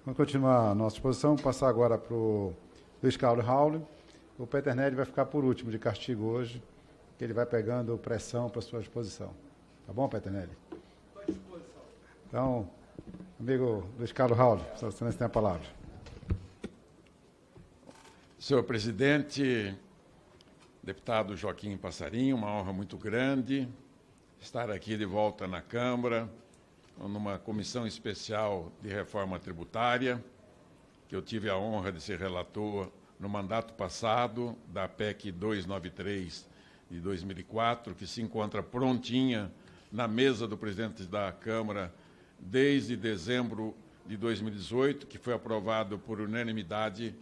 Vamos continuar a nossa exposição, passar agora para o Luiz Carlos Raul. O Peternelli vai ficar por último de castigo hoje, que ele vai pegando pressão para a sua exposição. Tá bom, Peternelli? Estou à disposição. Então, amigo Luiz Carlos Raul, Sua Excelência tem a palavra. Senhor presidente, deputado Joaquim Passarinho, uma honra muito grande estar aqui de volta na Câmara, numa comissão especial de reforma tributária, que eu tive a honra de ser relator no mandato passado da PEC 293 de 2004, que se encontra prontinha na mesa do presidente da Câmara desde dezembro de 2018, que foi aprovado por unanimidade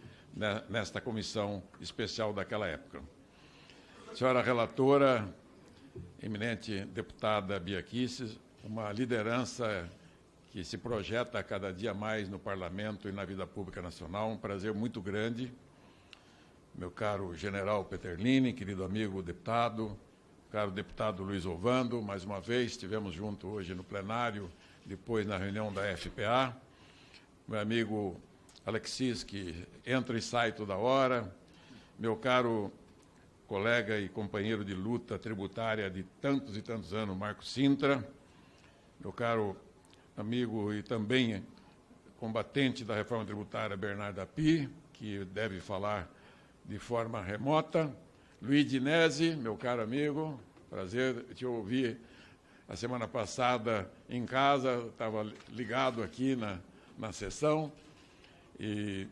nesta comissão especial daquela época. Senhora relatora, eminente deputada Bia Kicis, uma liderança que se projeta a cada dia mais no Parlamento e na vida pública nacional, um prazer muito grande. Meu caro general Peterlini, querido amigo deputado, caro deputado Luiz Ovando, mais uma vez estivemos juntos hoje no plenário, depois na reunião da FPA. Meu amigo Alexis, que entra e sai toda hora, meu caro colega e companheiro de luta tributária de tantos e tantos anos, Marco Sintra, meu caro amigo e também combatente da reforma tributária, Bernardo Api, que deve falar de forma remota, Luiz Dinesi, meu caro amigo, prazer te ouvir a semana passada em casa, estava ligado aqui na sessão, e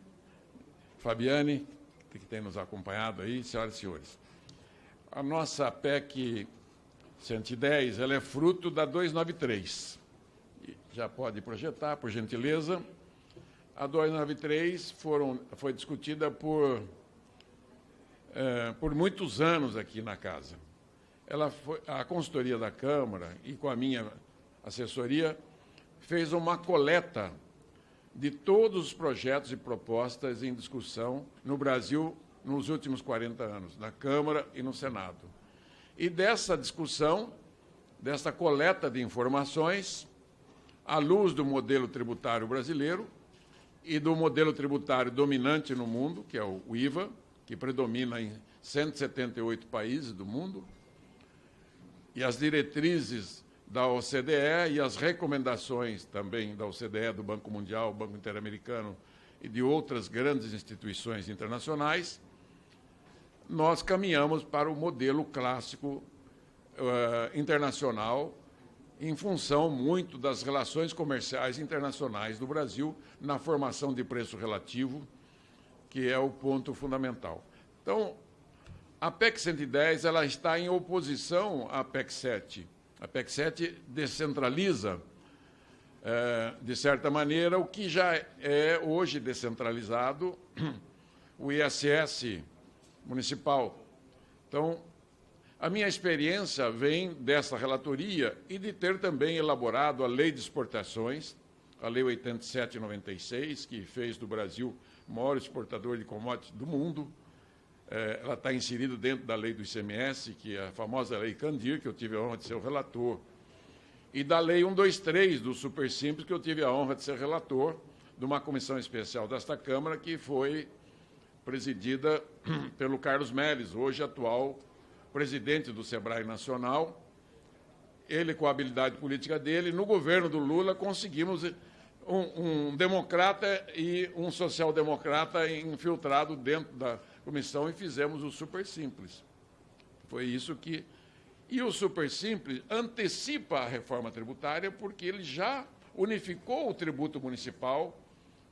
Fabiane, que tem nos acompanhado aí, senhoras e senhores. A nossa PEC 110, ela é fruto da 293. Já pode projetar, por gentileza. A 293 foi discutida por muitos anos aqui na casa. A consultoria da Câmara, e com a minha assessoria, fez uma coleta de todos os projetos e propostas em discussão no Brasil nos últimos 40 anos, na Câmara e no Senado. E dessa discussão, dessa coleta de informações, à luz do modelo tributário brasileiro e do modelo tributário dominante no mundo, que é o IVA, que predomina em 178 países do mundo, e as diretrizes da OCDE e as recomendações também da OCDE, do Banco Mundial, Banco Interamericano e de outras grandes instituições internacionais, nós caminhamos para o modelo clássico internacional, em função muito das relações comerciais internacionais do Brasil na formação de preço relativo, que é o ponto fundamental. Então, a PEC 110 ela está em oposição à PEC 7. A PEC 7 descentraliza, de certa maneira, o que já é hoje descentralizado, o ISS municipal. Então, a minha experiência vem dessa relatoria e de ter também elaborado a Lei de Exportações, a Lei 87/96, que fez do Brasil o maior exportador de commodities do mundo. Ela está inserida dentro da lei do ICMS, que é a famosa Lei Candir, que eu tive a honra de ser o relator, e da Lei 123, do Super Simples, que eu tive a honra de ser relator, de uma comissão especial desta Câmara, que foi presidida pelo Carlos Melles, hoje atual presidente do SEBRAE Nacional. Ele, com a habilidade política dele, no governo do Lula, conseguimos um democrata e um social-democrata infiltrado dentro da comissão e fizemos o Super Simples. Foi isso que... E o Super Simples antecipa a reforma tributária porque ele já unificou o tributo municipal,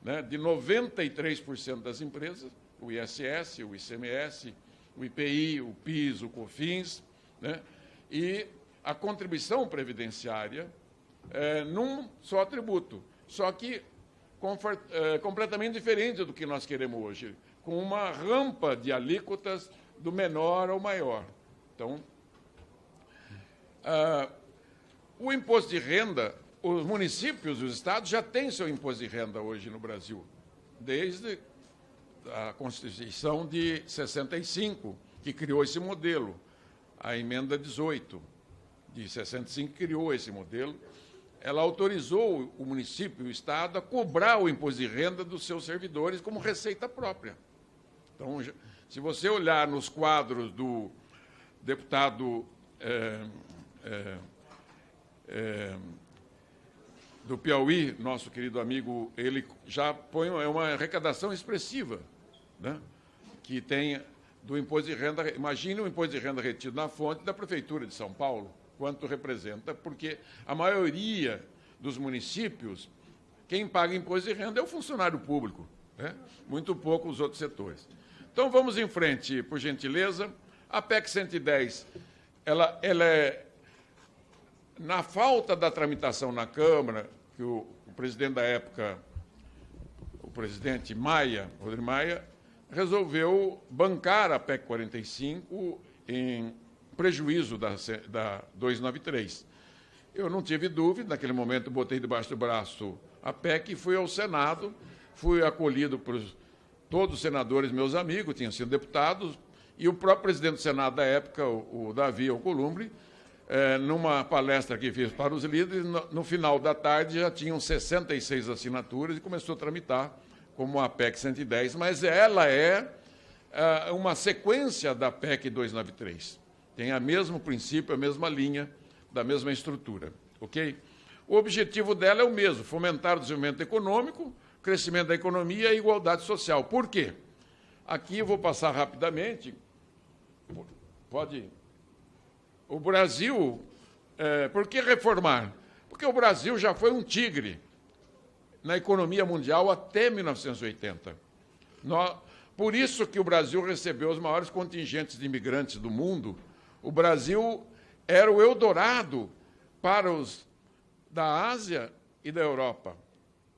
né, de 93% das empresas, o ISS, o ICMS, o IPI, o PIS, o COFINS, né, e a contribuição previdenciária num só tributo, só que completamente diferente do que nós queremos hoje, com uma rampa de alíquotas do menor ao maior. Então, o imposto de renda, os municípios e os estados já têm seu imposto de renda hoje no Brasil, desde a Constituição de 65, que criou esse modelo. A emenda 18 de 65 criou esse modelo, ela autorizou o município e o Estado a cobrar o imposto de renda dos seus servidores como receita própria. Então, se você olhar nos quadros do deputado do Piauí, nosso querido amigo, ele já põe uma arrecadação expressiva, né, que tem do imposto de renda. Imagine o imposto de renda retido na fonte da Prefeitura de São Paulo, quanto representa, porque a maioria dos municípios, quem paga imposto de renda é o funcionário público, né? Muito pouco os outros setores. Então, vamos em frente, por gentileza. A PEC 110, ela é, na falta da tramitação na Câmara, que o presidente da época, o presidente Maia, Rodrigo Maia, resolveu bancar a PEC 45 em prejuízo da 293. Eu não tive dúvida, naquele momento botei debaixo do braço a PEC e fui ao Senado, fui acolhido por todos os senadores meus amigos, tinham sido deputados, e o próprio presidente do Senado da época, o Davi Alcolumbre, numa palestra que fiz para os líderes, no final da tarde já tinham 66 assinaturas e começou a tramitar como a PEC 110, mas ela é uma sequência da PEC 293. Tem o mesmo princípio, a mesma linha, da mesma estrutura. Ok? O objetivo dela é o mesmo, fomentar o desenvolvimento econômico, crescimento da economia e a igualdade social. Por quê? Aqui eu vou passar rapidamente. Pode ir. O Brasil, por que reformar? Porque o Brasil já foi um tigre na economia mundial até 1980. Por isso que o Brasil recebeu os maiores contingentes de imigrantes do mundo. O Brasil era o Eldorado para os da Ásia e da Europa,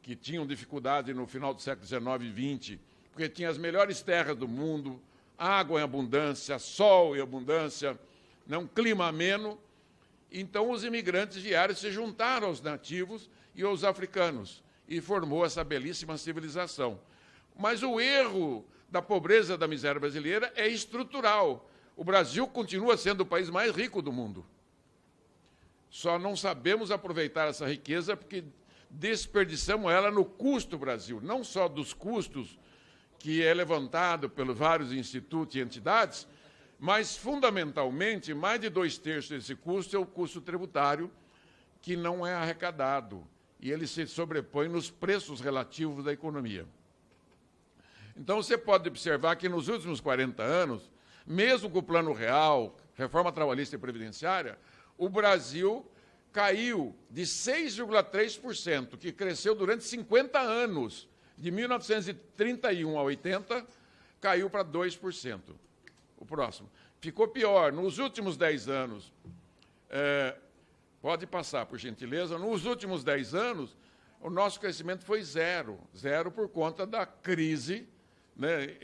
que tinham dificuldade no final do século XIX e XX, porque tinha as melhores terras do mundo, água em abundância, sol em abundância, um clima ameno. Então, os imigrantes vieram e se juntaram aos nativos e aos africanos, e formou essa belíssima civilização. Mas o erro da pobreza, da miséria brasileira é estrutural. O Brasil continua sendo o país mais rico do mundo. Só não sabemos aproveitar essa riqueza porque desperdiçamos ela no custo Brasil, não só dos custos que é levantado pelos vários institutos e entidades, mas, fundamentalmente, mais de 2/3 desse custo é o custo tributário, que não é arrecadado, e ele se sobrepõe nos preços relativos da economia. Então, você pode observar que, nos últimos 40 anos, mesmo com o Plano Real, reforma trabalhista e previdenciária, o Brasil caiu de 6,3%, que cresceu durante 50 anos, de 1931 a 80, caiu para 2%. O próximo. Ficou pior. Nos últimos 10 anos, pode passar, por gentileza, nos últimos 10 anos, o nosso crescimento foi zero. Zero por conta da crise, né,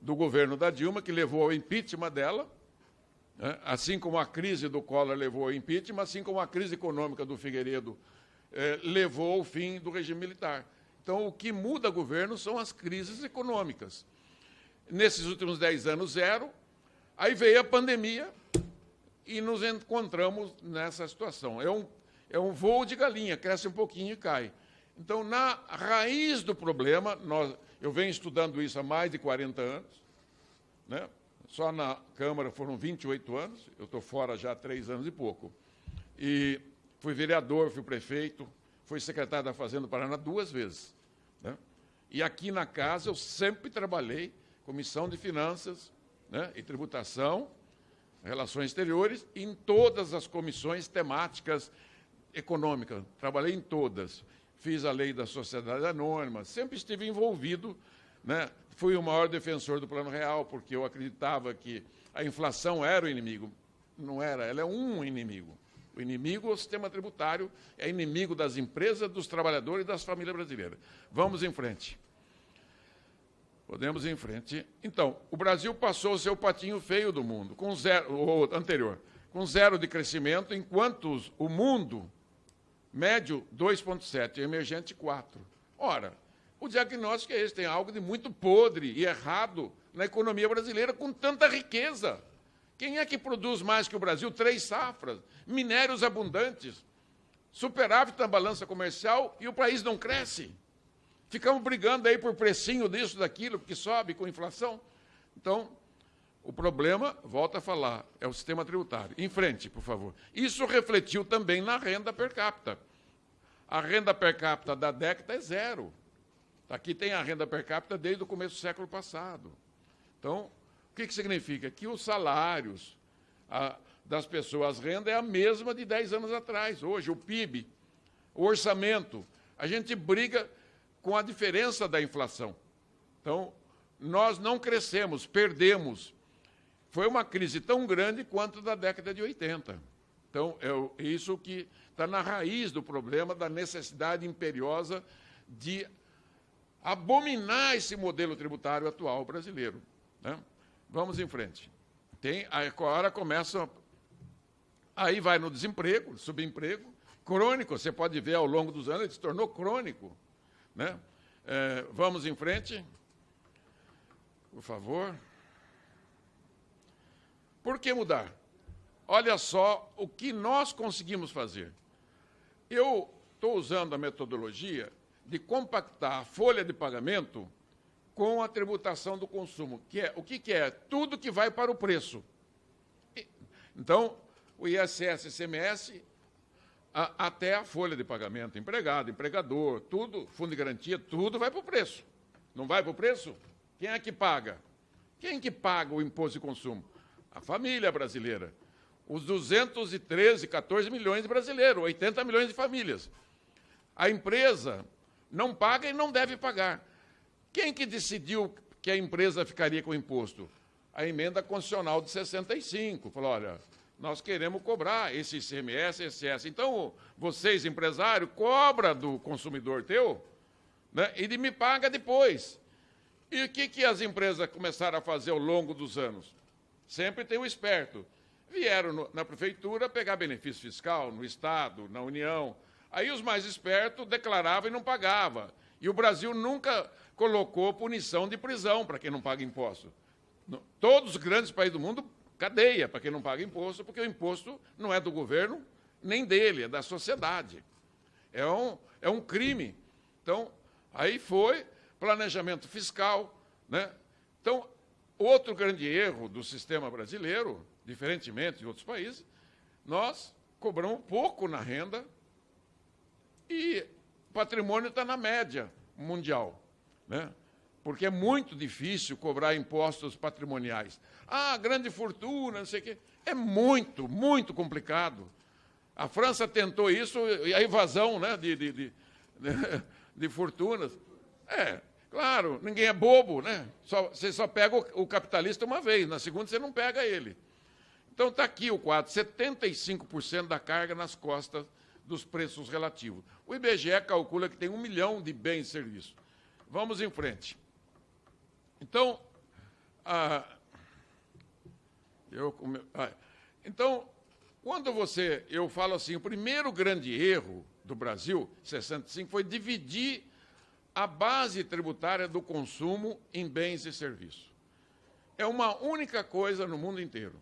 do governo da Dilma, que levou ao impeachment dela, né, assim como a crise do Collor levou ao impeachment, assim como a crise econômica do Figueiredo levou ao fim do regime militar. Então, o que muda governo são as crises econômicas. Nesses últimos 10 anos, zero. Aí veio a pandemia e nos encontramos nessa situação. É um voo de galinha, cresce um pouquinho e cai. Então, na raiz do problema, eu venho estudando isso há mais de 40 anos, né? Só na Câmara foram 28 anos, eu estou fora já há 3 anos e pouco. E fui vereador, fui prefeito, fui secretário da Fazenda do Paraná 2 vezes. Né? E aqui na casa eu sempre trabalhei Comissão de Finanças, né, e Tributação, Relações Exteriores, em todas as comissões temáticas econômicas. Trabalhei em todas. Fiz a lei da sociedade anônima, sempre estive envolvido, né? Fui o maior defensor do Plano Real, porque eu acreditava que a inflação era o inimigo. Não era, ela é um inimigo. O inimigo é o sistema tributário, é inimigo das empresas, dos trabalhadores e das famílias brasileiras. Vamos em frente. Podemos ir em frente. Então, o Brasil passou a ser o patinho feio do mundo, com com zero de crescimento, enquanto o mundo médio 2,7, emergente 4. Ora, o diagnóstico é esse, tem algo de muito podre e errado na economia brasileira com tanta riqueza. Quem é que produz mais que o Brasil? 3 safras, minérios abundantes, superávit na balança comercial e o país não cresce. Ficamos brigando aí por precinho disso, daquilo, porque sobe com inflação. Então, o problema, volto a falar, é o sistema tributário. Em frente, por favor. Isso refletiu também na renda per capita. A renda per capita da década é zero. Aqui tem a renda per capita desde o começo do século passado. Então, o que significa? Que os salários das pessoas, a renda é a mesma de 10 anos atrás. Hoje, o PIB, o orçamento, a gente briga com a diferença da inflação. Então, nós não crescemos, perdemos. Foi uma crise tão grande quanto da década de 80. Então, é isso que está na raiz do problema da necessidade imperiosa de abominar esse modelo tributário atual brasileiro, né? Vamos em frente. Agora começa... Aí vai no desemprego, subemprego, crônico, você pode ver ao longo dos anos, ele se tornou crônico, né? Vamos em frente, por favor. Por que mudar? Olha só o que nós conseguimos fazer. Eu estou usando a metodologia de compactar a folha de pagamento com a tributação do consumo, que é o que é? Tudo que vai para o preço. Então, o ISS, ICMS, até a folha de pagamento, empregado, empregador, tudo, fundo de garantia, tudo vai para o preço. Não vai para o preço? Quem é que paga? Quem que paga o imposto de consumo? A família brasileira. Os 213, 14 milhões de brasileiros, 80 milhões de famílias. A empresa não paga e não deve pagar. Quem que decidiu que a empresa ficaria com o imposto? A emenda constitucional de 65. Falou, olha, nós queremos cobrar esse ICMS, ISS. Então, vocês, empresário, cobra do consumidor teu, né, e me paga depois. E o que as empresas começaram a fazer ao longo dos anos? Sempre tem o esperto. Vieram na prefeitura pegar benefício fiscal, no Estado, na União. Aí os mais espertos declaravam e não pagavam. E o Brasil nunca colocou punição de prisão para quem não paga imposto. Todos os grandes países do mundo, cadeia para quem não paga imposto, porque o imposto não é do governo nem dele, é da sociedade. É um crime. Então, aí foi planejamento fiscal, né? Então, outro grande erro do sistema brasileiro, diferentemente de outros países, nós cobramos pouco na renda e o patrimônio está na média mundial, né? Porque é muito difícil cobrar impostos patrimoniais. Ah, grande fortuna, não sei o quê. É muito, muito complicado. A França tentou isso, e a evasão, né, de fortunas. Claro, ninguém é bobo, né? Você só pega o capitalista uma vez, na segunda você não pega ele. Então está aqui o quadro, 75% da carga nas costas dos preços relativos. O IBGE calcula que tem 1 milhão de bens e serviços. Vamos em frente. Então, quando eu falo assim, o primeiro grande erro do Brasil, 65, foi dividir a base tributária do consumo em bens e serviços. É uma única coisa no mundo inteiro.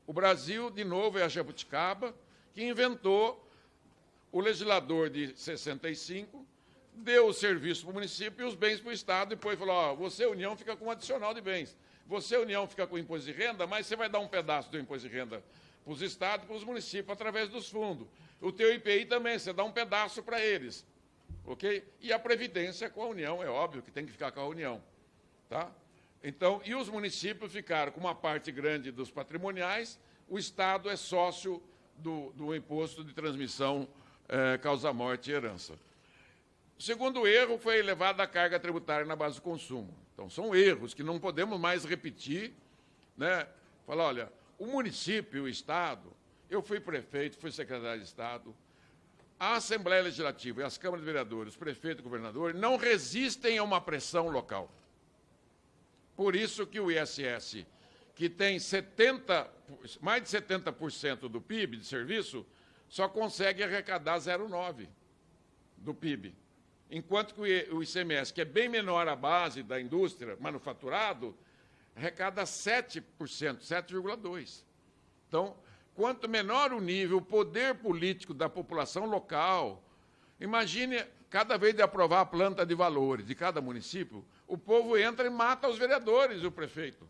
O Brasil, de novo, é a jabuticaba, que inventou o legislador de 65, deu o serviço para o município e os bens para o Estado, e depois falou, ó, você, União, fica com um adicional de bens. Você, União, fica com o imposto de renda, mas você vai dar um pedaço do imposto de renda para os Estados e para os municípios através dos fundos. O teu IPI também, você dá um pedaço para eles. Ok? E a Previdência com a União, é óbvio que tem que ficar com a União. Tá? Então, e os municípios ficaram com uma parte grande dos patrimoniais, o Estado é sócio do imposto de transmissão, causa-morte e herança. O segundo erro foi elevada a carga tributária na base do consumo. Então, são erros que não podemos mais repetir, né? Falar, olha, o município, o Estado, eu fui prefeito, fui secretário de Estado, a Assembleia Legislativa e as câmaras de vereadores, os prefeitos e governadores, não resistem a uma pressão local. Por isso que o ISS, que tem mais de 70% do PIB de serviço, só consegue arrecadar 0,9% do PIB. Enquanto que o ICMS, que é bem menor a base da indústria, manufaturado, arrecada 7%, 7,2%. Então, quanto menor o nível, o poder político da população local, imagine, cada vez de aprovar a planta de valores de cada município, o povo entra e mata os vereadores e o prefeito.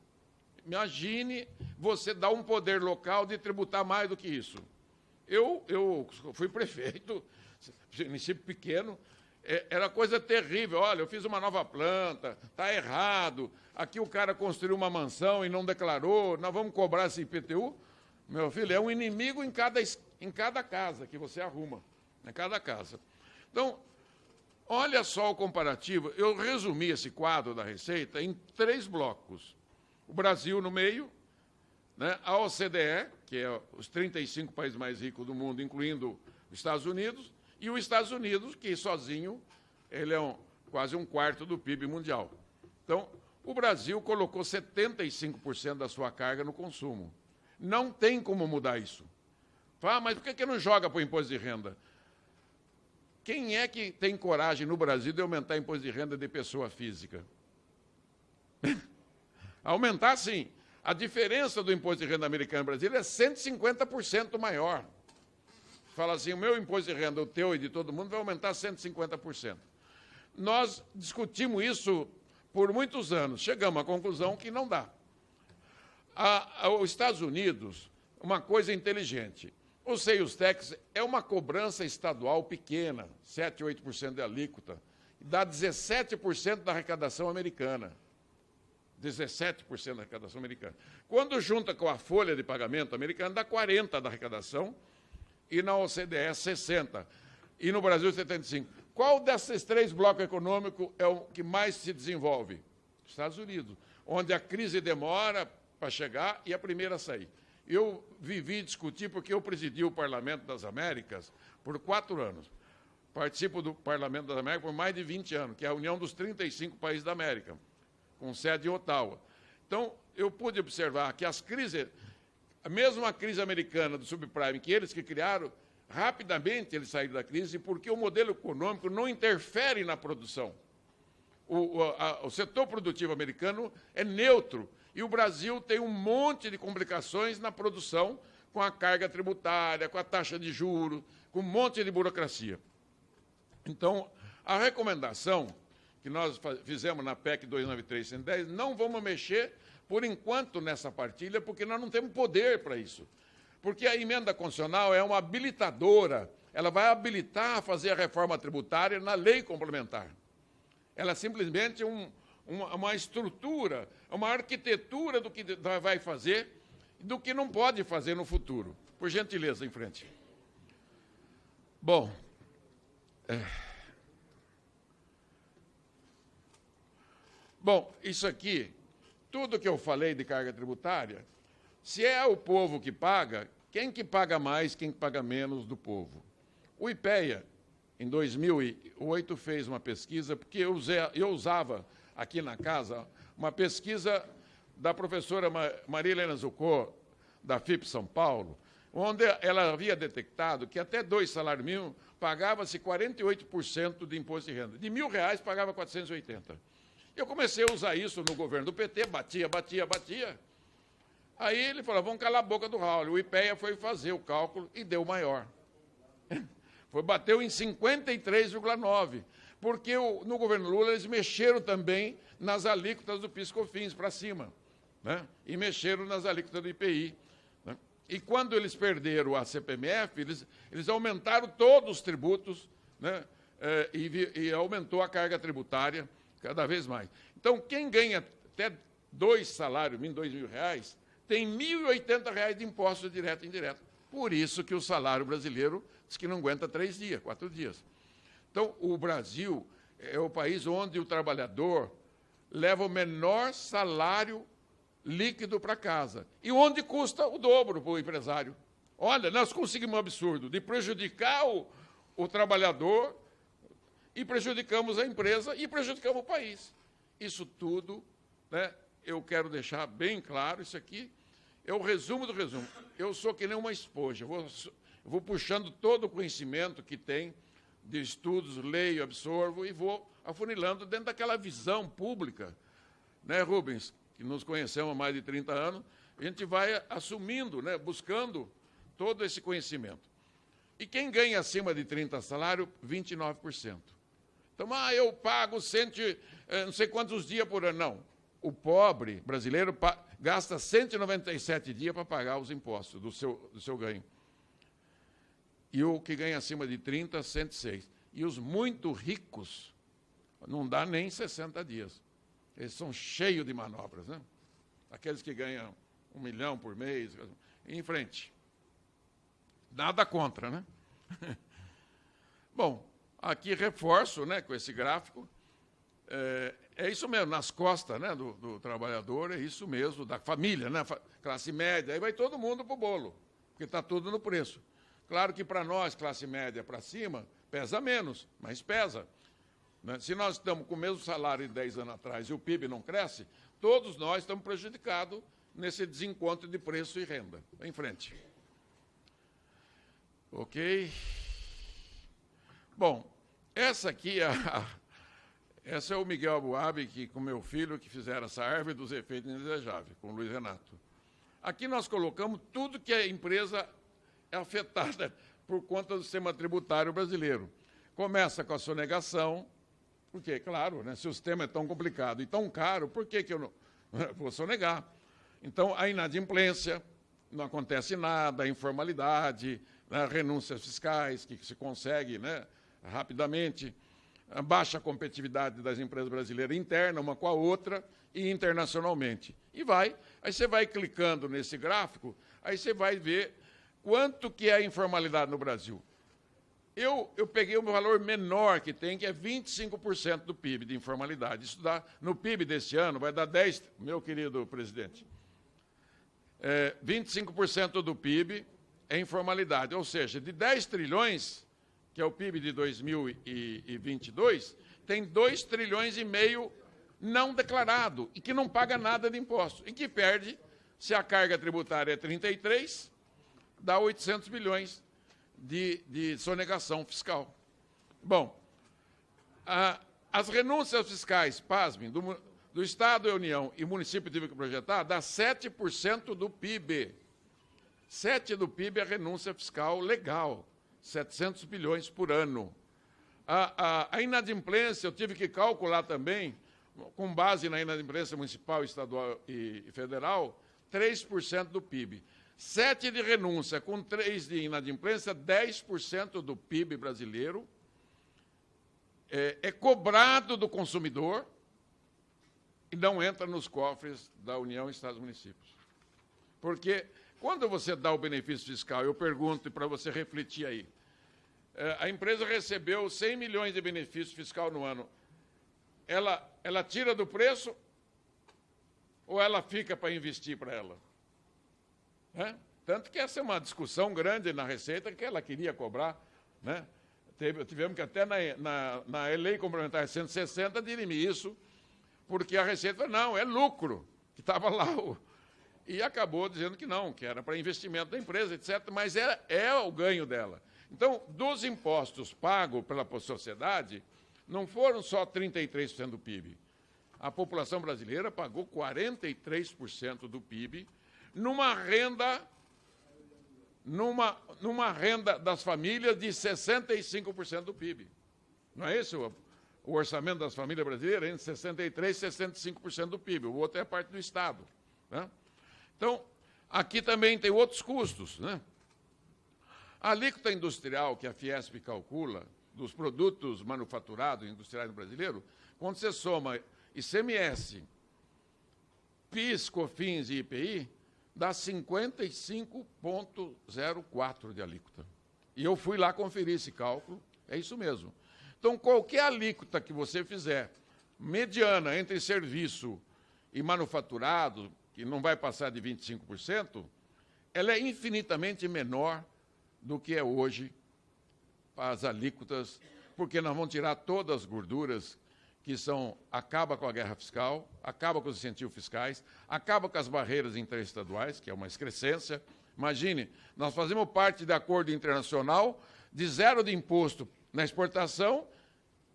Imagine você dar um poder local de tributar mais do que isso. Eu fui prefeito, município pequeno, era coisa terrível. Olha, eu fiz uma nova planta, está errado, aqui o cara construiu uma mansão e não declarou, nós vamos cobrar esse IPTU? Meu filho, é um inimigo em cada casa que você arruma, em cada casa. Então, olha só o comparativo. Eu resumi esse quadro da Receita em 3 blocos. O Brasil no meio, né, a OCDE, que é os 35 países mais ricos do mundo, incluindo os Estados Unidos, e os Estados Unidos, que sozinho, ele é quase um quarto do PIB mundial. Então, o Brasil colocou 75% da sua carga no consumo. Não tem como mudar isso. Fala, mas por que não joga para o imposto de renda? Quem é que tem coragem no Brasil de aumentar o imposto de renda de pessoa física? Aumentar, sim. A diferença do imposto de renda americano e brasileiro é 150% maior. Fala assim, o meu imposto de renda, o teu e de todo mundo, vai aumentar 150%. Nós discutimos isso por muitos anos. Chegamos à conclusão que não dá. Os Estados Unidos, uma coisa inteligente. O sales tax é uma cobrança estadual pequena, 7, 8% de alíquota, dá 17% da arrecadação americana. 17% da arrecadação americana. Quando junta com a folha de pagamento americana, dá 40% da arrecadação, e na OCDE 60%, e no Brasil 75%. Qual desses 3 blocos econômicos é o que mais se desenvolve? Estados Unidos, onde a crise demora para chegar e a primeira a sair. Eu vivi discutir porque eu presidi o Parlamento das Américas por 4 anos. Participo do Parlamento das Américas por mais de 20 anos, que é a união dos 35 países da América, com sede em Ottawa. Então, eu pude observar que as crises, mesmo a crise americana do subprime, que eles que criaram, rapidamente eles saíram da crise porque o modelo econômico não interfere na produção. O setor produtivo americano é neutro, e o Brasil tem um monte de complicações na produção, com a carga tributária, com a taxa de juros, com um monte de burocracia. Então, a recomendação que nós fizemos na PEC 293-110, não vamos mexer, por enquanto, nessa partilha, porque nós não temos poder para isso. Porque a emenda constitucional é uma habilitadora, ela vai habilitar a fazer a reforma tributária na lei complementar. Ela é simplesmente uma estrutura, uma arquitetura do que vai fazer e do que não pode fazer no futuro. Por gentileza, em frente. Bom, isso aqui, tudo que eu falei de carga tributária, se é o povo que paga, quem que paga mais, quem que paga menos do povo? O IPEA, em 2008, fez uma pesquisa, porque eu usava aqui na casa uma pesquisa da professora Maria Helena Zucco, da FIP São Paulo, onde ela havia detectado que até 2 salários mínimos pagava-se 48% de imposto de renda. De R$1.000 pagava 480. Eu comecei a usar isso no governo do PT, batia. Aí ele falou, vamos calar a boca do Raul. O IPEA foi fazer o cálculo e deu maior. Bateu em 53,9%, porque no governo Lula eles mexeram também nas alíquotas do PIS/COFINS para cima, né? E mexeram nas alíquotas do IPI. Né? E quando eles perderam a CPMF, eles aumentaram todos os tributos, né? E aumentou a carga tributária cada vez mais. Então, quem ganha até 2 salários mínimos, R$2.000, tem R$1.080 de impostos direto e indireto. Por isso que o salário brasileiro diz que não aguenta 3 dias, 4 dias. Então, o Brasil é o país onde o trabalhador leva o menor salário líquido para casa e onde custa o dobro para o empresário. Olha, nós conseguimos um absurdo de prejudicar o trabalhador e prejudicamos a empresa e prejudicamos o país. Isso tudo, né, eu quero deixar bem claro, isso aqui é o resumo do resumo. Eu sou que nem uma esponja, eu vou puxando todo o conhecimento que tem de estudos, leio, absorvo e vou afunilando dentro daquela visão pública, né, Rubens, que nos conhecemos há mais de 30 anos, a gente vai assumindo, né, buscando todo esse conhecimento. E quem ganha acima de 30 salários, 29%. Então, eu pago não sei quantos dias por ano. Não. O pobre brasileiro gasta 197 dias para pagar os impostos do seu ganho. E o que ganha acima de 30, 106. E os muito ricos, não dá nem 60 dias. Eles são cheios de manobras, né? Aqueles que ganham 1 milhão por mês, em frente. Nada contra, né? Bom, aqui reforço, né, com esse gráfico, é isso mesmo, nas costas, né, do trabalhador, é isso mesmo, da família, né, classe média, aí vai todo mundo para o bolo, porque está tudo no preço. Claro que para nós, classe média para cima, pesa menos, mas pesa. Né? Se nós estamos com o mesmo salário de 10 anos atrás e o PIB não cresce, todos nós estamos prejudicados nesse desencontro de preço e renda. Em frente. Ok. Bom, essa aqui essa é o Miguel Abuabe, que, com meu filho, que fizeram essa árvore dos efeitos indesejáveis, com o Luiz Renato. Aqui nós colocamos tudo que a empresa é afetada por conta do sistema tributário brasileiro. Começa com a sonegação, porque, claro, né, se o sistema é tão complicado e tão caro, por que eu não vou sonegar? Então, a inadimplência, não acontece nada, a informalidade, né, renúncias fiscais, que se consegue, né, rapidamente, a baixa competitividade das empresas brasileiras interna, uma com a outra, e internacionalmente. E aí você vai clicando nesse gráfico, aí você vai ver quanto que é a informalidade no Brasil. Eu peguei o valor menor que tem, que é 25% do PIB de informalidade. Isso dá, no PIB deste ano, vai dar 10, meu querido presidente, 25% do PIB é informalidade, ou seja, de 10 trilhões, que é o PIB de 2022, tem 2,5 trilhões não declarado e que não paga nada de imposto, e que perde, se a carga tributária é 33, dá 800 bilhões de sonegação fiscal. Bom, as renúncias fiscais, pasmem, do Estado e União e município tive que projetar, dá 7% do PIB. 7% do PIB é renúncia fiscal legal, 700 bilhões por ano. A inadimplência, eu tive que calcular também, com base na inadimplência municipal, estadual e federal, 3% do PIB. 7% de renúncia com 3% de inadimplência, 10% do PIB brasileiro é cobrado do consumidor e não entra nos cofres da União, Estados e Municípios. Porque quando você dá o benefício fiscal, eu pergunto para você refletir aí, a empresa recebeu 100 milhões de benefício fiscal no ano, ela tira do preço ou ela fica para investir para ela? Tanto que essa é uma discussão grande na Receita, que ela queria cobrar, né? Tivemos que até na Lei Complementar 160 dirimir isso, porque a Receita falou, não, é lucro, que estava lá, e acabou dizendo que não, que era para investimento da empresa, etc., mas é o ganho dela. Então, dos impostos pagos pela sociedade, não foram só 33% do PIB. A população brasileira pagou 43% do PIB, numa renda das famílias de 65% do PIB. Não é esse o orçamento das famílias brasileiras? Entre 63% e 65% do PIB. O outro é a parte do Estado. Né? Então, aqui também tem outros custos. Né? A alíquota industrial que a Fiesp calcula, dos produtos manufaturados industriais brasileiros, quando você soma ICMS, PIS, COFINS e IPI, dá 55,04% de alíquota. E eu fui lá conferir esse cálculo, é isso mesmo. Então, qualquer alíquota que você fizer, mediana entre serviço e manufaturado, que não vai passar de 25%, ela é infinitamente menor do que é hoje as alíquotas, porque nós vamos tirar todas as gorduras que acaba com a guerra fiscal, acaba com os incentivos fiscais, acaba com as barreiras interestaduais, que é uma excrescência. Imagine, nós fazemos parte de acordo internacional de 0 de imposto na exportação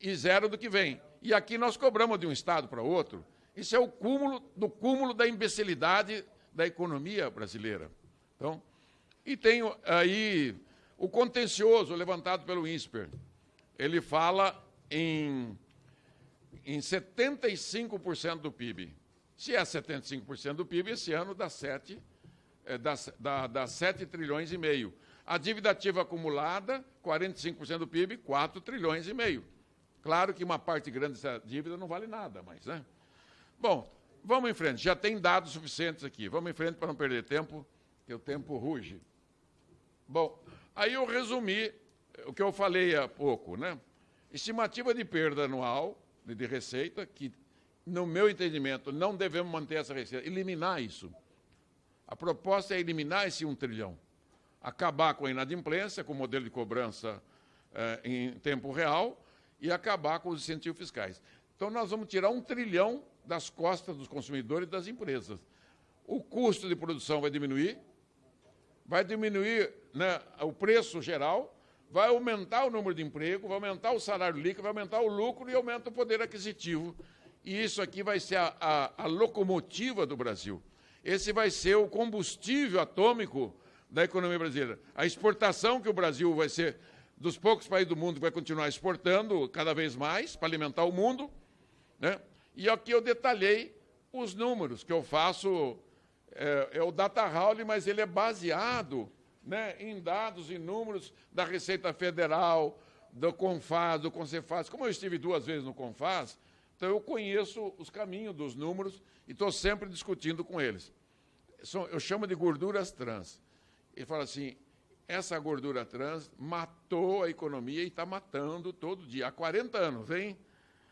e 0 do que vem. E aqui nós cobramos de um estado para outro. Isso é o cúmulo da imbecilidade da economia brasileira. Então, E tem aí o contencioso levantado pelo INSPER. Ele fala em 75% do PIB. Se é 75% do PIB, esse ano dá 7 trilhões e meio. A dívida ativa acumulada, 45% do PIB, 4 trilhões e meio. Claro que uma parte grande dessa dívida não vale nada, mas, né? Bom, vamos em frente. Já tem dados suficientes aqui. Vamos em frente para não perder tempo, que o tempo ruge. Bom, aí eu resumi o que eu falei há pouco, né? Estimativa de perda anual de receita, que, no meu entendimento, não devemos manter essa receita, eliminar isso. A proposta é eliminar esse 1 trilhão. Acabar com a inadimplência, com o modelo de cobrança em tempo real, e acabar com os incentivos fiscais. Então, nós vamos tirar 1 trilhão das costas dos consumidores e das empresas. O custo de produção vai diminuir, né, o preço geral, vai aumentar o número de emprego, vai aumentar o salário líquido, vai aumentar o lucro e aumenta o poder aquisitivo. E isso aqui vai ser a locomotiva do Brasil. Esse vai ser o combustível atômico da economia brasileira. A exportação que o Brasil vai ser dos poucos países do mundo que vai continuar exportando cada vez mais para alimentar o mundo, né? E aqui eu detalhei os números que eu faço, é o Data Hall, mas ele é baseado, né, em dados e números da Receita Federal, do CONFAS, do CONCEFAS. Como eu estive 2 vezes no CONFAS, então eu conheço os caminhos dos números e estou sempre discutindo com eles. Eu chamo de gorduras trans. Ele fala assim, essa gordura trans matou a economia e está matando todo dia. Há 40 anos, hein?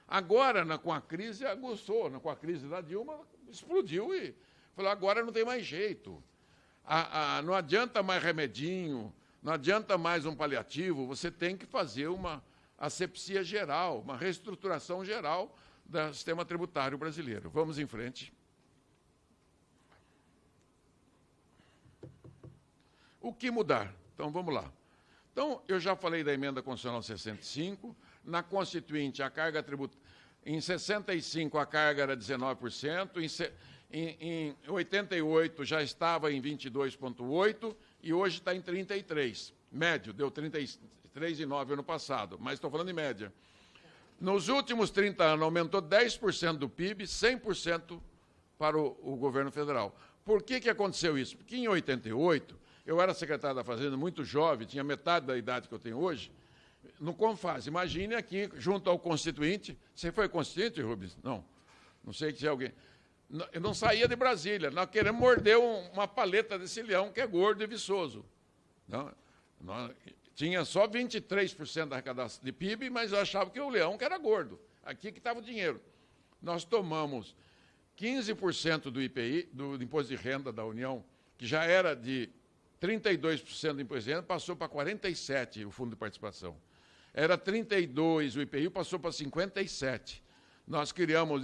Agora, com a crise, aguçou. Com a crise da Dilma, explodiu e falou, agora não tem mais jeito. Não adianta mais remedinho, não adianta mais um paliativo, você tem que fazer uma asepsia geral, uma reestruturação geral do sistema tributário brasileiro. Vamos em frente. O que mudar? Então, vamos lá. Então, eu já falei da emenda constitucional 65, na Constituinte, a carga tributária, em 65 a carga era 19%, em 88 já estava em 22,8% e hoje está em 33%. Médio, deu 33,9% ano passado, mas estou falando em média. Nos últimos 30 anos, aumentou 10% do PIB, 100% para o governo federal. Por que aconteceu isso? Porque em 88, eu era secretário da Fazenda, muito jovem, tinha metade da idade que eu tenho hoje, no CONFAS. Imagine aqui, junto ao Constituinte. Você foi Constituinte, Rubens? Não. Não sei se é alguém. Eu não saía de Brasília. Nós queremos morder uma paleta desse leão que é gordo e viçoso. Não, tinha só 23% da arrecadação de PIB, mas eu achava que o leão que era gordo. Aqui que estava o dinheiro. Nós tomamos 15% do IPI, do Imposto de Renda da União, que já era de 32% do imposto de renda, passou para 47% o fundo de participação. Era 32% o IPI, passou para 57%. Nós criamos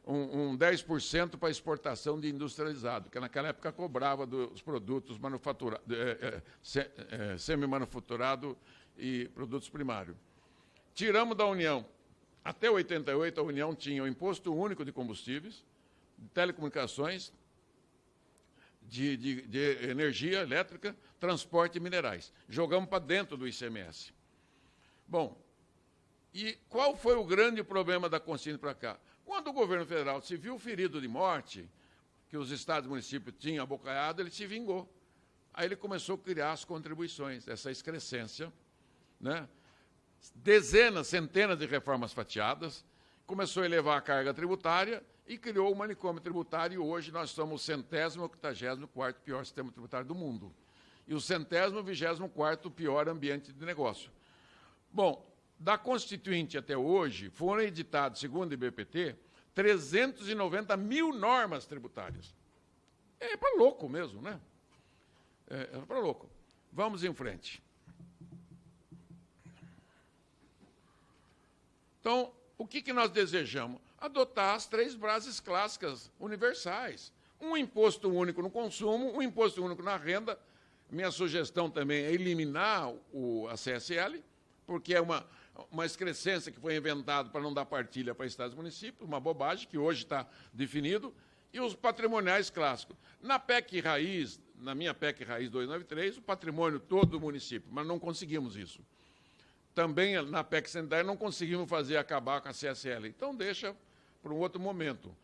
um 10% para exportação de industrializado, que naquela época cobrava dos produtos semi-manufaturados e produtos primários. Tiramos da União. Até 88, a União tinha o Imposto Único de Combustíveis, de telecomunicações, de energia elétrica, transporte e minerais. Jogamos para dentro do ICMS. Bom, e qual foi o grande problema da Constituinte para cá? Quando o governo federal se viu ferido de morte, que os estados e municípios tinham abocanhado, ele se vingou. Aí ele começou a criar as contribuições, essa excrescência, né? Dezenas, centenas de reformas fatiadas, começou a elevar a carga tributária e criou o manicômio tributário, e hoje nós somos o 100º ou 84º pior sistema tributário do mundo. E o 100º ou 24º pior ambiente de negócio. Bom, da Constituinte até hoje, foram editados, segundo o IBPT, 390 mil normas tributárias. É para louco mesmo, né? É para louco. Vamos em frente. Então, o que nós desejamos? Adotar as 3 bases clássicas universais. Um imposto único no consumo, um imposto único na renda. Minha sugestão também é eliminar a CSL, porque é uma excrescência que foi inventada para não dar partilha para estados e municípios, uma bobagem que hoje está definido, e os patrimoniais clássicos. Na PEC Raiz, na minha PEC Raiz 293, o patrimônio todo do município, mas não conseguimos isso. Também na PEC Sanitária não conseguimos acabar com a CSL. Então, deixa para um outro momento.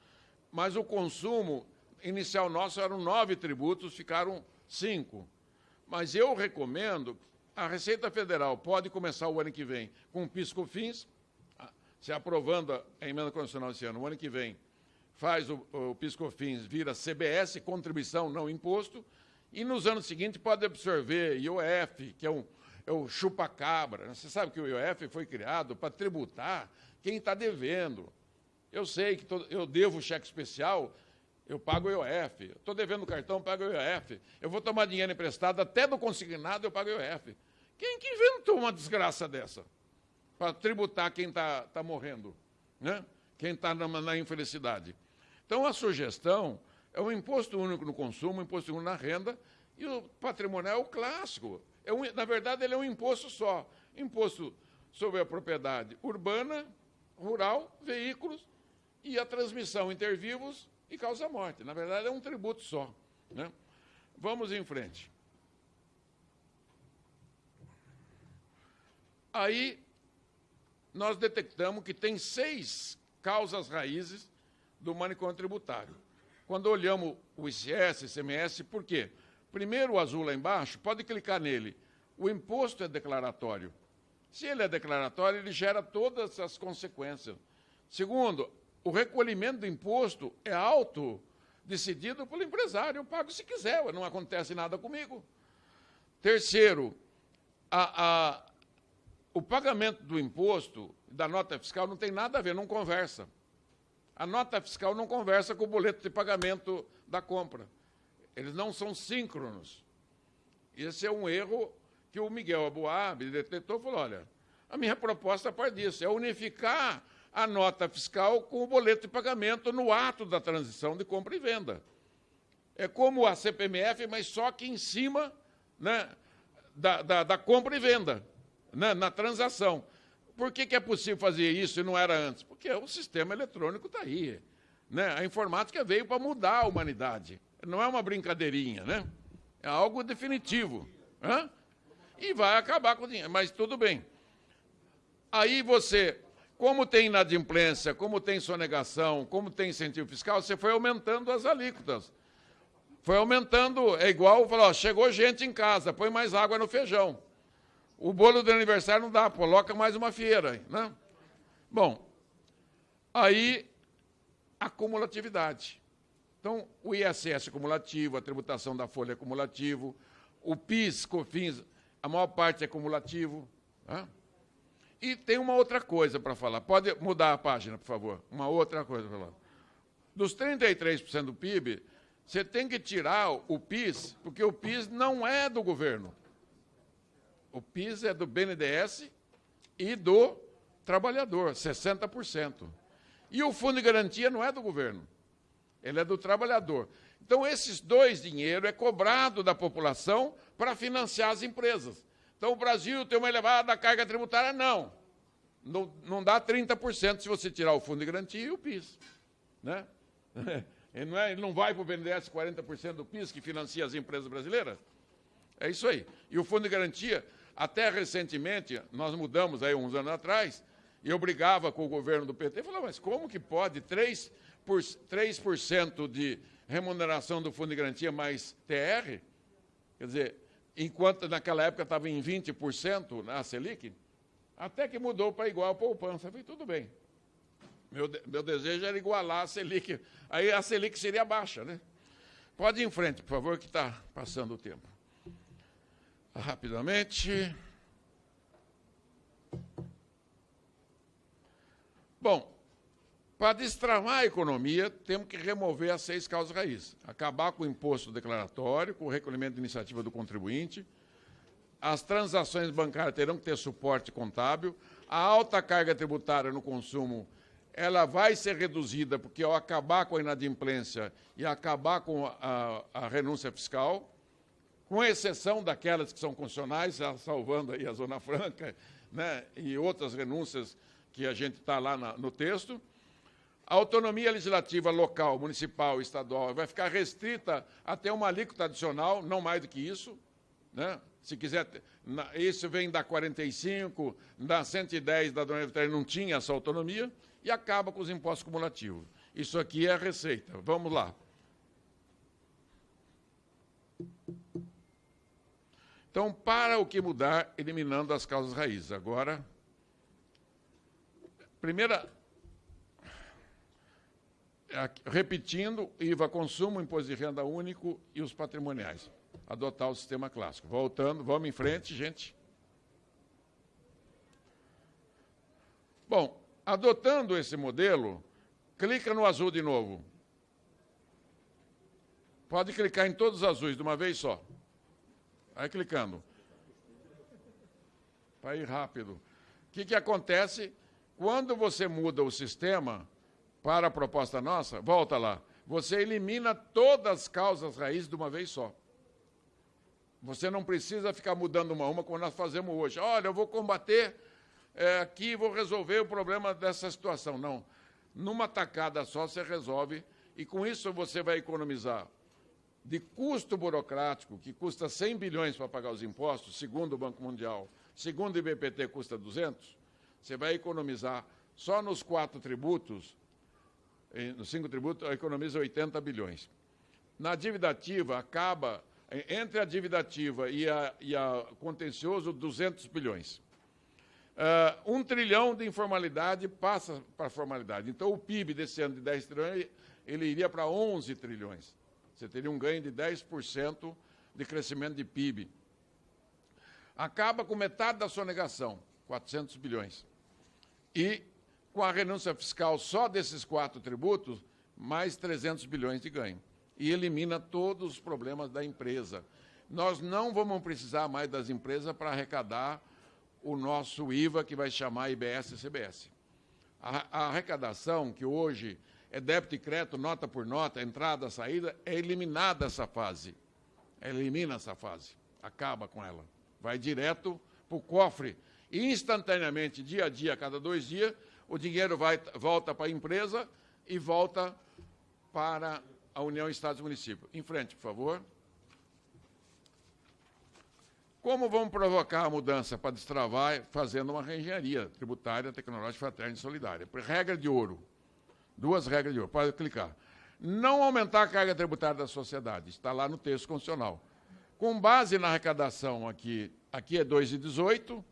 Mas o consumo inicial nosso eram 9 tributos, ficaram 5. Mas eu recomendo, a Receita Federal pode começar o ano que vem com PIS/COFINS, se aprovando a emenda constitucional esse ano, o ano que vem, faz o PIS/COFINS, vira CBS, contribuição não imposto, e nos anos seguintes pode absorver IOF, que é o chupa-cabra. Você sabe que o IOF foi criado para tributar quem está devendo. Eu sei que eu devo cheque especial, eu pago o IOF. Estou devendo cartão, pago o IOF. Eu vou tomar dinheiro emprestado, até do consignado eu pago o IOF. Quem que inventou uma desgraça dessa? Para tributar quem está morrendo, né? Quem está na infelicidade. Então, a sugestão é um imposto único no consumo, um imposto único na renda, e o patrimonial é o clássico. Na verdade, ele é um imposto só. Imposto sobre a propriedade urbana, rural, veículos e a transmissão intervivos e causa-morte. Na verdade, é um tributo só, né? Vamos em frente. Aí, nós detectamos que tem 6 causas raízes do manicômio tributário. Quando olhamos o ICS, ICMS, por quê? Primeiro, o azul lá embaixo, pode clicar nele. O imposto é declaratório. Se ele é declaratório, ele gera todas as consequências. Segundo, o recolhimento do imposto é decidido pelo empresário. Eu pago se quiser, não acontece nada comigo. Terceiro, o pagamento do imposto, da nota fiscal, não tem nada a ver, não conversa. A nota fiscal não conversa com o boleto de pagamento da compra. Eles não são síncronos. Esse é um erro que o Miguel Aboab detectou e falou, olha, a minha proposta parte disso, é unificar a nota fiscal com o boleto de pagamento no ato da transição de compra e venda. É como a CPMF, mas só que em cima, né, da compra e venda, né, na transação. Por que é possível fazer isso e não era antes? Porque o sistema eletrônico está aí, né? A informática veio para mudar a humanidade. Não é uma brincadeirinha, né? É algo definitivo. Hã? E vai acabar com o dinheiro, mas tudo bem. Aí você, como tem inadimplência, como tem sonegação, como tem incentivo fiscal, você foi aumentando as alíquotas. Foi aumentando, é igual, falou, ó, chegou gente em casa, põe mais água no feijão. O bolo de aniversário não dá, coloca mais uma feira, né? Bom, aí, a cumulatividade. Então, o ISS acumulativo, a tributação da folha é acumulativo, o PIS, COFINS, a maior parte é cumulativo. Né? E tem uma outra coisa para falar. Pode mudar a página, por favor? Uma outra coisa para falar. Dos 33% do PIB, você tem que tirar o PIS, porque o PIS não é do governo. O PIS é do BNDES e do trabalhador, 60%. E o Fundo de Garantia não é do governo, ele é do trabalhador. Então, esses dois dinheiros é cobrado da população para financiar as empresas. Então, o Brasil tem uma elevada carga tributária? Não. Não dá 30% se você tirar o Fundo de Garantia e o PIS. Né? Ele não vai para o BNDES 40% do PIS que financia as empresas brasileiras? É isso aí. E o Fundo de Garantia, até recentemente, nós mudamos aí uns anos atrás, e eu brigava com o governo do PT, e falava, mas como que pode 3% de remuneração do Fundo de Garantia mais TR? Quer dizer, enquanto naquela época estava em 20% na Selic, até que mudou para igual a poupança. Eu falei, tudo bem. Meu desejo era igualar a Selic. Aí a Selic seria baixa, né? Pode ir em frente, por favor, que está passando o tempo. Rapidamente. Bom, para destravar a economia, temos que remover as 6 causas raízes. Acabar com o imposto declaratório, com o recolhimento de iniciativa do contribuinte. As transações bancárias terão que ter suporte contábil. A alta carga tributária no consumo, ela vai ser reduzida, porque ao acabar com a inadimplência e acabar com a renúncia fiscal, com exceção daquelas que são constitucionais, salvando aí a Zona Franca, né, e outras renúncias que a gente está lá no texto. A autonomia legislativa local, municipal, estadual, vai ficar restrita até uma alíquota adicional, não mais do que isso, né? Se quiser, isso vem da 45, da 110 da Dona Vitória, não tinha essa autonomia, e acaba com os impostos cumulativos. Isso aqui é a receita. Vamos lá. Então, para o que mudar, eliminando as causas raízes. Agora, primeira, repetindo, IVA consumo, imposto de renda único e os patrimoniais. Adotar o sistema clássico. Voltando, vamos em frente, gente. Bom, adotando esse modelo, clica no azul de novo. Pode clicar em todos os azuis de uma vez só. Vai clicando. Para ir rápido. O que acontece? Quando você muda o sistema para a proposta nossa, volta lá, você elimina todas as causas raízes de uma vez só. Você não precisa ficar mudando uma a uma, como nós fazemos hoje. Olha, eu vou combater aqui, vou resolver o problema dessa situação. Não. Numa tacada só você resolve, e com isso você vai economizar de custo burocrático, que custa 100 bilhões para pagar os impostos, segundo o Banco Mundial, segundo o IBPT custa 200, você vai economizar só nos 4 tributos, nos 5 tributos, economiza 80 bilhões. Na dívida ativa, acaba, entre a dívida ativa e a contencioso, 200 bilhões. 1 trilhão de informalidade passa para a formalidade. Então, o PIB desse ano de 10 trilhões, ele iria para 11 trilhões. Você teria um ganho de 10% de crescimento de PIB. Acaba com metade da sonegação, 400 bilhões. E, com a renúncia fiscal só desses 4 tributos, mais 300 bilhões de ganho. E elimina todos os problemas da empresa. Nós não vamos precisar mais das empresas para arrecadar o nosso IVA, que vai chamar IBS e CBS. A arrecadação, que hoje é débito e crédito, nota por nota, entrada, saída, é eliminada essa fase. Elimina essa fase, acaba com ela. Vai direto para o cofre. E, instantaneamente, dia a dia, a cada 2 dias, o dinheiro volta para a empresa e volta para a União, Estados e Municípios. Em frente, por favor. Como vamos provocar a mudança para destravar? Fazendo uma reengenharia tributária, tecnológica, fraterna e solidária. Regra de ouro. 2 regras de ouro. Pode clicar. Não aumentar a carga tributária da sociedade. Está lá no texto constitucional. Com base na arrecadação aqui é 2,18,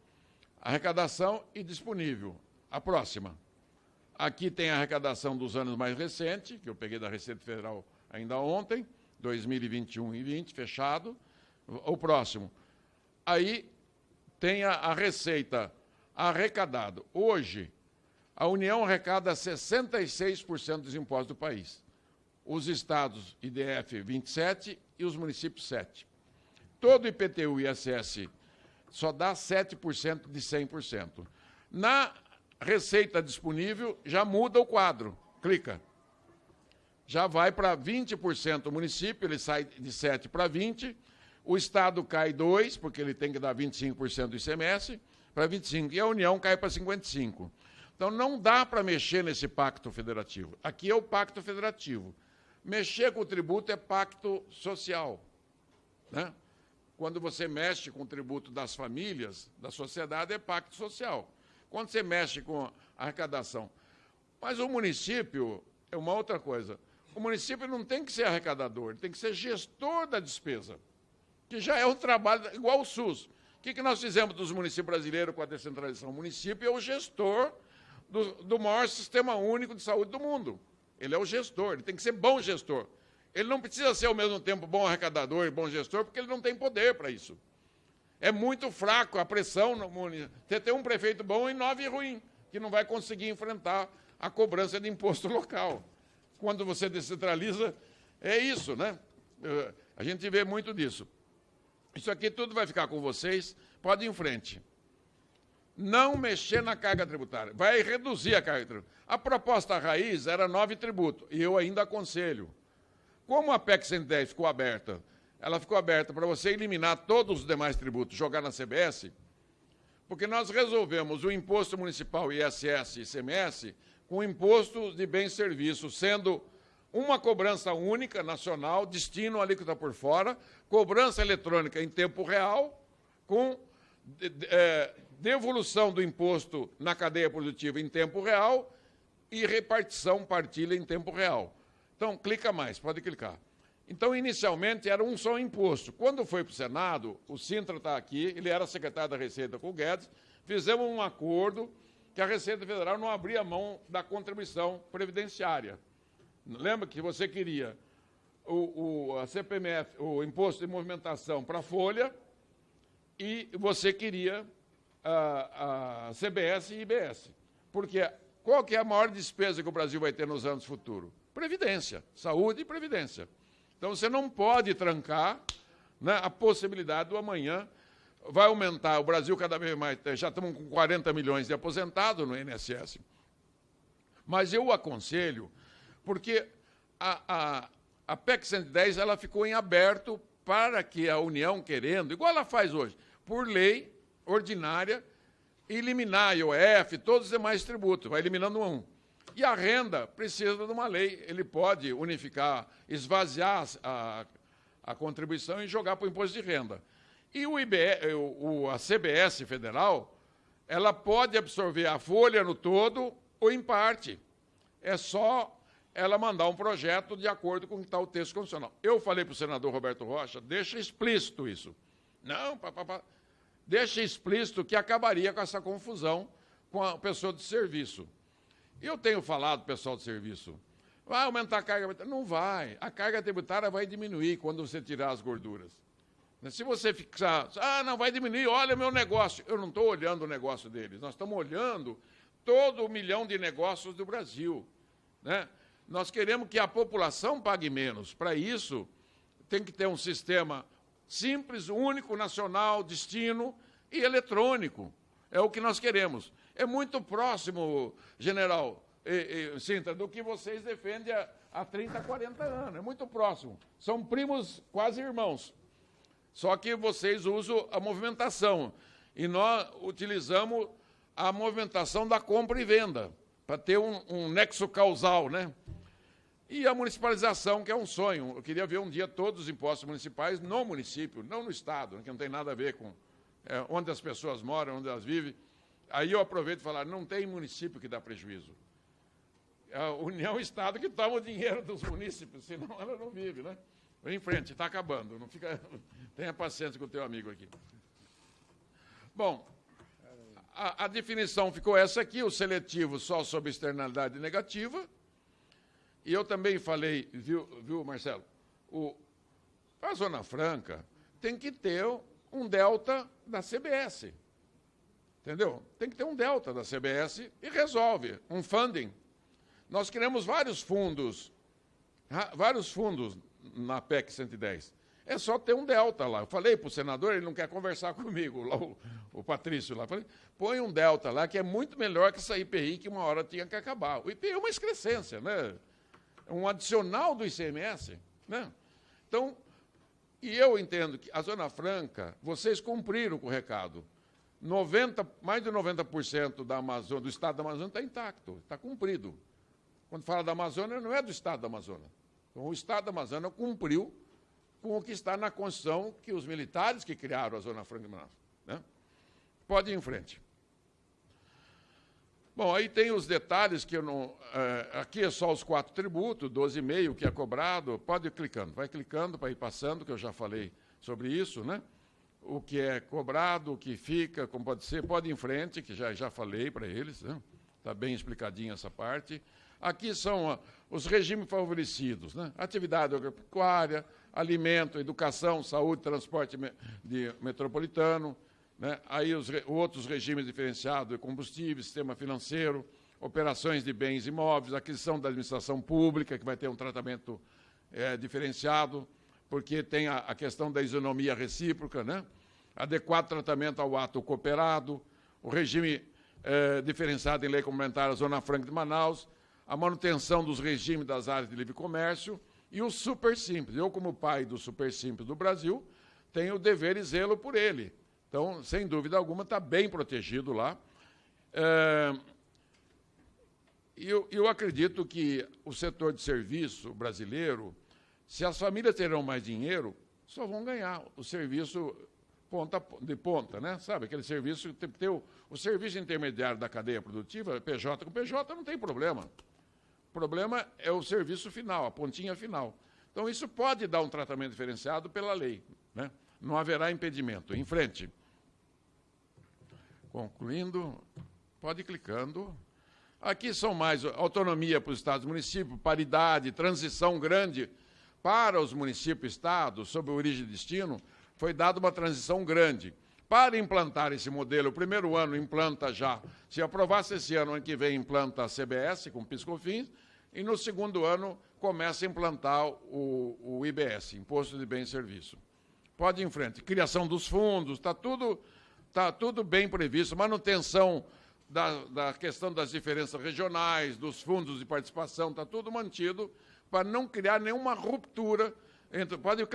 arrecadação e disponível. A próxima. Aqui tem a arrecadação dos anos mais recentes, que eu peguei da Receita Federal ainda ontem, 2021 e 20, fechado. O próximo. Aí tem a receita arrecadado. Hoje, a União arrecada 66% dos impostos do país. Os estados, IDF, 27% e os municípios, 7%. Todo IPTU e ISS só dá 7% de 100%. Na receita disponível, já muda o quadro. Clica. Já vai para 20% o município, ele sai de 7% para 20%. O Estado cai 2%, porque ele tem que dar 25% do ICMS, para 25%. E a União cai para 55%. Então, não dá para mexer nesse pacto federativo. Aqui é o pacto federativo. Mexer com o tributo é pacto social, né? Quando você mexe com o tributo das famílias, da sociedade, é pacto social. Quando você mexe com a arrecadação. Mas o município é uma outra coisa. O município não tem que ser arrecadador, ele tem que ser gestor da despesa, que já é um trabalho igual ao SUS. O que nós fizemos dos municípios brasileiros com a descentralização? O município é o gestor do maior sistema único de saúde do mundo. Ele é o gestor, ele tem que ser bom gestor. Ele não precisa ser, ao mesmo tempo, bom arrecadador e bom gestor, porque ele não tem poder para isso. É muito fraco a pressão no município. Você tem um prefeito bom e 9 ruim, que não vai conseguir enfrentar a cobrança de imposto local. Quando você descentraliza, é isso, né? A gente vê muito disso. Isso aqui tudo vai ficar com vocês, pode ir em frente. Não mexer na carga tributária, vai reduzir a carga tributária. A proposta raiz era 9 tributos, e eu ainda aconselho. Como a PEC 110 ficou aberta, ela ficou aberta para você eliminar todos os demais tributos, jogar na CBS, porque nós resolvemos o imposto municipal, ISS e ICMS, com imposto de bens e serviços, sendo uma cobrança única, nacional, destino alíquota por fora, cobrança eletrônica em tempo real, com devolução do imposto na cadeia produtiva em tempo real e repartição, partilha em tempo real. Então, clica mais, pode clicar. Então, inicialmente, era um só imposto. Quando foi para o Senado, o Sintra está aqui, ele era secretário da Receita com o Guedes, fizemos um acordo que a Receita Federal não abria mão da contribuição previdenciária. Lembra que você queria a CPMF, o Imposto de Movimentação para a Folha, e você queria a CBS e IBS. Porque qual que é a maior despesa que o Brasil vai ter nos anos futuros? Previdência, saúde e previdência. Então, você não pode trancar, né, a possibilidade do amanhã vai aumentar. O Brasil cada vez mais, já estamos com 40 milhões de aposentados no INSS. Mas eu aconselho, porque a PEC 110 ela ficou em aberto para que a União, querendo, igual ela faz hoje, por lei ordinária, eliminar a IOF, todos os demais tributos, vai eliminando um. E a renda precisa de uma lei, ele pode unificar, esvaziar a contribuição e jogar para o imposto de renda. E a CBS federal, ela pode absorver a folha no todo ou em parte. É só ela mandar um projeto de acordo com o que está o texto constitucional. Eu falei para o senador Roberto Rocha, deixa explícito isso. Não, deixa explícito que acabaria com essa confusão com a pessoa de serviço. Eu tenho falado para o pessoal de serviço, vai aumentar a carga tributária? Não vai. A carga tributária vai diminuir quando você tirar as gorduras. Se você fixar, não vai diminuir, olha o meu negócio. Eu não estou olhando o negócio deles, nós estamos olhando todo 1 milhão de negócios do Brasil, né? Nós queremos que a população pague menos. Para isso, tem que ter um sistema simples, único, nacional, destino e eletrônico. É o que nós queremos. É muito próximo, general Sintra, do que vocês defendem há 30, 40 anos. É muito próximo. São primos, quase irmãos. Só que vocês usam a movimentação. E nós utilizamos a movimentação da compra e venda, para ter um nexo causal, né? E a municipalização, que é um sonho. Eu queria ver um dia todos os impostos municipais no município, não no Estado, que não tem nada a ver com onde as pessoas moram, onde elas vivem. Aí eu aproveito e falar, não tem município que dá prejuízo. É a União e o Estado que toma o dinheiro dos munícipes, senão ela não vive, né? Vem em frente, está acabando. Não fica... Tenha paciência com o teu amigo aqui. Bom, a definição ficou essa aqui, o seletivo só sobre externalidade negativa. E eu também falei, viu Marcelo? A Zona Franca tem que ter um delta da CBS. Entendeu? Tem que ter um delta da CBS e resolve, um funding. Nós queremos vários fundos na PEC 110. É só ter um delta lá. Eu falei para o senador, ele não quer conversar comigo, lá, o Patrício lá. Falei, põe um delta lá, que é muito melhor que essa IPI, que uma hora tinha que acabar. O IPI é uma excrescência, né? É um adicional do ICMS, né? Então, e eu entendo que a Zona Franca, vocês cumpriram com o recado. Mais de 90% da Amazônia, do estado da Amazônia está intacto, está cumprido. Quando fala da Amazônia, não é do estado da Amazônia. Então, o estado da Amazônia cumpriu com o que está na Constituição, que os militares que criaram a Zona Franca de Manaus, né? Pode ir em frente. Bom, aí tem os detalhes que eu não... aqui é só os 4 tributos, 12,5 que é cobrado. Pode ir clicando, vai clicando para ir passando, que eu já falei sobre isso, né? O que é cobrado, o que fica, como pode ser, pode ir em frente, que já falei para eles, né? Está bem explicadinha essa parte. Aqui são os regimes favorecidos, né? Atividade agropecuária, alimento, educação, saúde, transporte metropolitano, né? Aí os outros regimes diferenciados de combustíveis, sistema financeiro, operações de bens imóveis, aquisição da administração pública, que vai ter um tratamento diferenciado, porque tem a questão da isonomia recíproca, né? Adequado tratamento ao ato cooperado, o regime diferenciado em lei complementar à Zona Franca de Manaus, a manutenção dos regimes das áreas de livre comércio e o super simples. Eu, como pai do super simples do Brasil, tenho o dever e zelo por ele. Então, sem dúvida alguma, está bem protegido lá. eu acredito que o setor de serviço brasileiro, se as famílias terão mais dinheiro, só vão ganhar o serviço ponta de ponta, né? Sabe, aquele serviço, tem que ter o serviço intermediário da cadeia produtiva, PJ com PJ, não tem problema. O problema é o serviço final, a pontinha final. Então, isso pode dar um tratamento diferenciado pela lei, né? Não haverá impedimento. Em frente. Concluindo, pode ir clicando. Aqui são mais autonomia para os estados e municípios, paridade, transição grande para os municípios e estados, sob origem e destino, foi dada uma transição grande. Para implantar esse modelo, o primeiro ano implanta já, se aprovasse esse ano que vem, implanta a CBS com PIS/COFINS, e no segundo ano começa a implantar o IBS, Imposto de Bem e Serviço. Pode ir em frente. Criação dos fundos, está tudo bem previsto. Manutenção da questão das diferenças regionais, dos fundos de participação, está tudo mantido para não criar nenhuma ruptura. Pode ir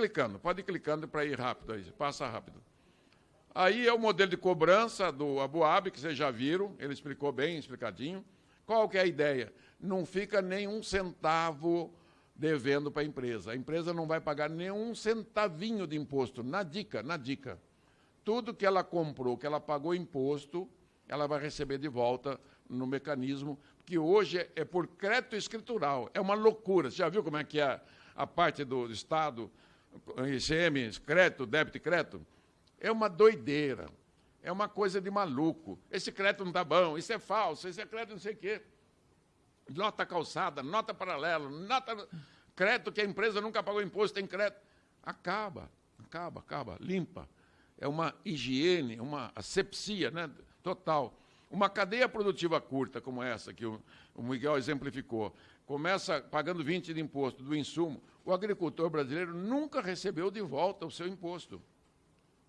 clicando para ir rápido, aí, passa rápido. Aí é o modelo de cobrança do Aboab, que vocês já viram, ele explicou bem, explicadinho. Qual que é a ideia? Não fica nenhum centavo devendo para a empresa. A empresa não vai pagar nenhum centavinho de imposto, na dica. Tudo que ela comprou, que ela pagou imposto, ela vai receber de volta no mecanismo, que hoje é por crédito escritural. É uma loucura. Você já viu como é que é a parte do Estado, ICM, crédito, débito e crédito? É uma doideira. É uma coisa de maluco. Esse crédito não está bom, isso é falso, esse é crédito não sei o quê. Nota calçada, nota paralela, crédito que a empresa nunca pagou imposto, tem crédito. Acaba, limpa. É uma higiene, uma asepsia, né, total. Uma cadeia produtiva curta como essa, que o Miguel exemplificou, começa pagando 20% de imposto do insumo, o agricultor brasileiro nunca recebeu de volta o seu imposto.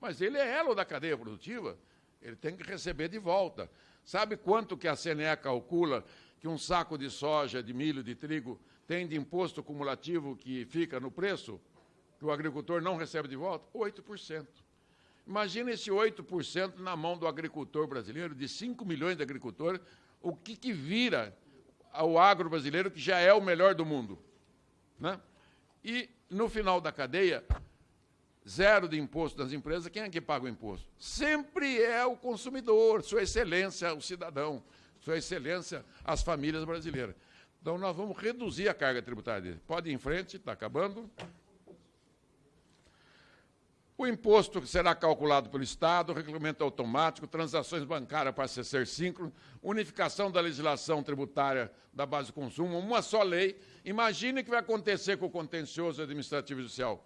Mas ele é elo da cadeia produtiva, ele tem que receber de volta. Sabe quanto que a CNE calcula que um saco de soja, de milho, de trigo, tem de imposto cumulativo que fica no preço, que o agricultor não recebe de volta? 8%. Imagina esse 8% na mão do agricultor brasileiro, de 5 milhões de agricultores, o que vira ao agro brasileiro, que já é o melhor do mundo, né? E, no final da cadeia, zero de imposto das empresas, quem é que paga o imposto? Sempre é o consumidor, Sua Excelência, o cidadão, Sua Excelência, as famílias brasileiras. Então, nós vamos reduzir a carga tributária dele. Pode ir em frente, está acabando. O imposto será calculado pelo Estado, regulamento automático, transações bancárias para ser síncrono, unificação da legislação tributária da base de consumo, uma só lei. Imagine o que vai acontecer com o contencioso administrativo judicial.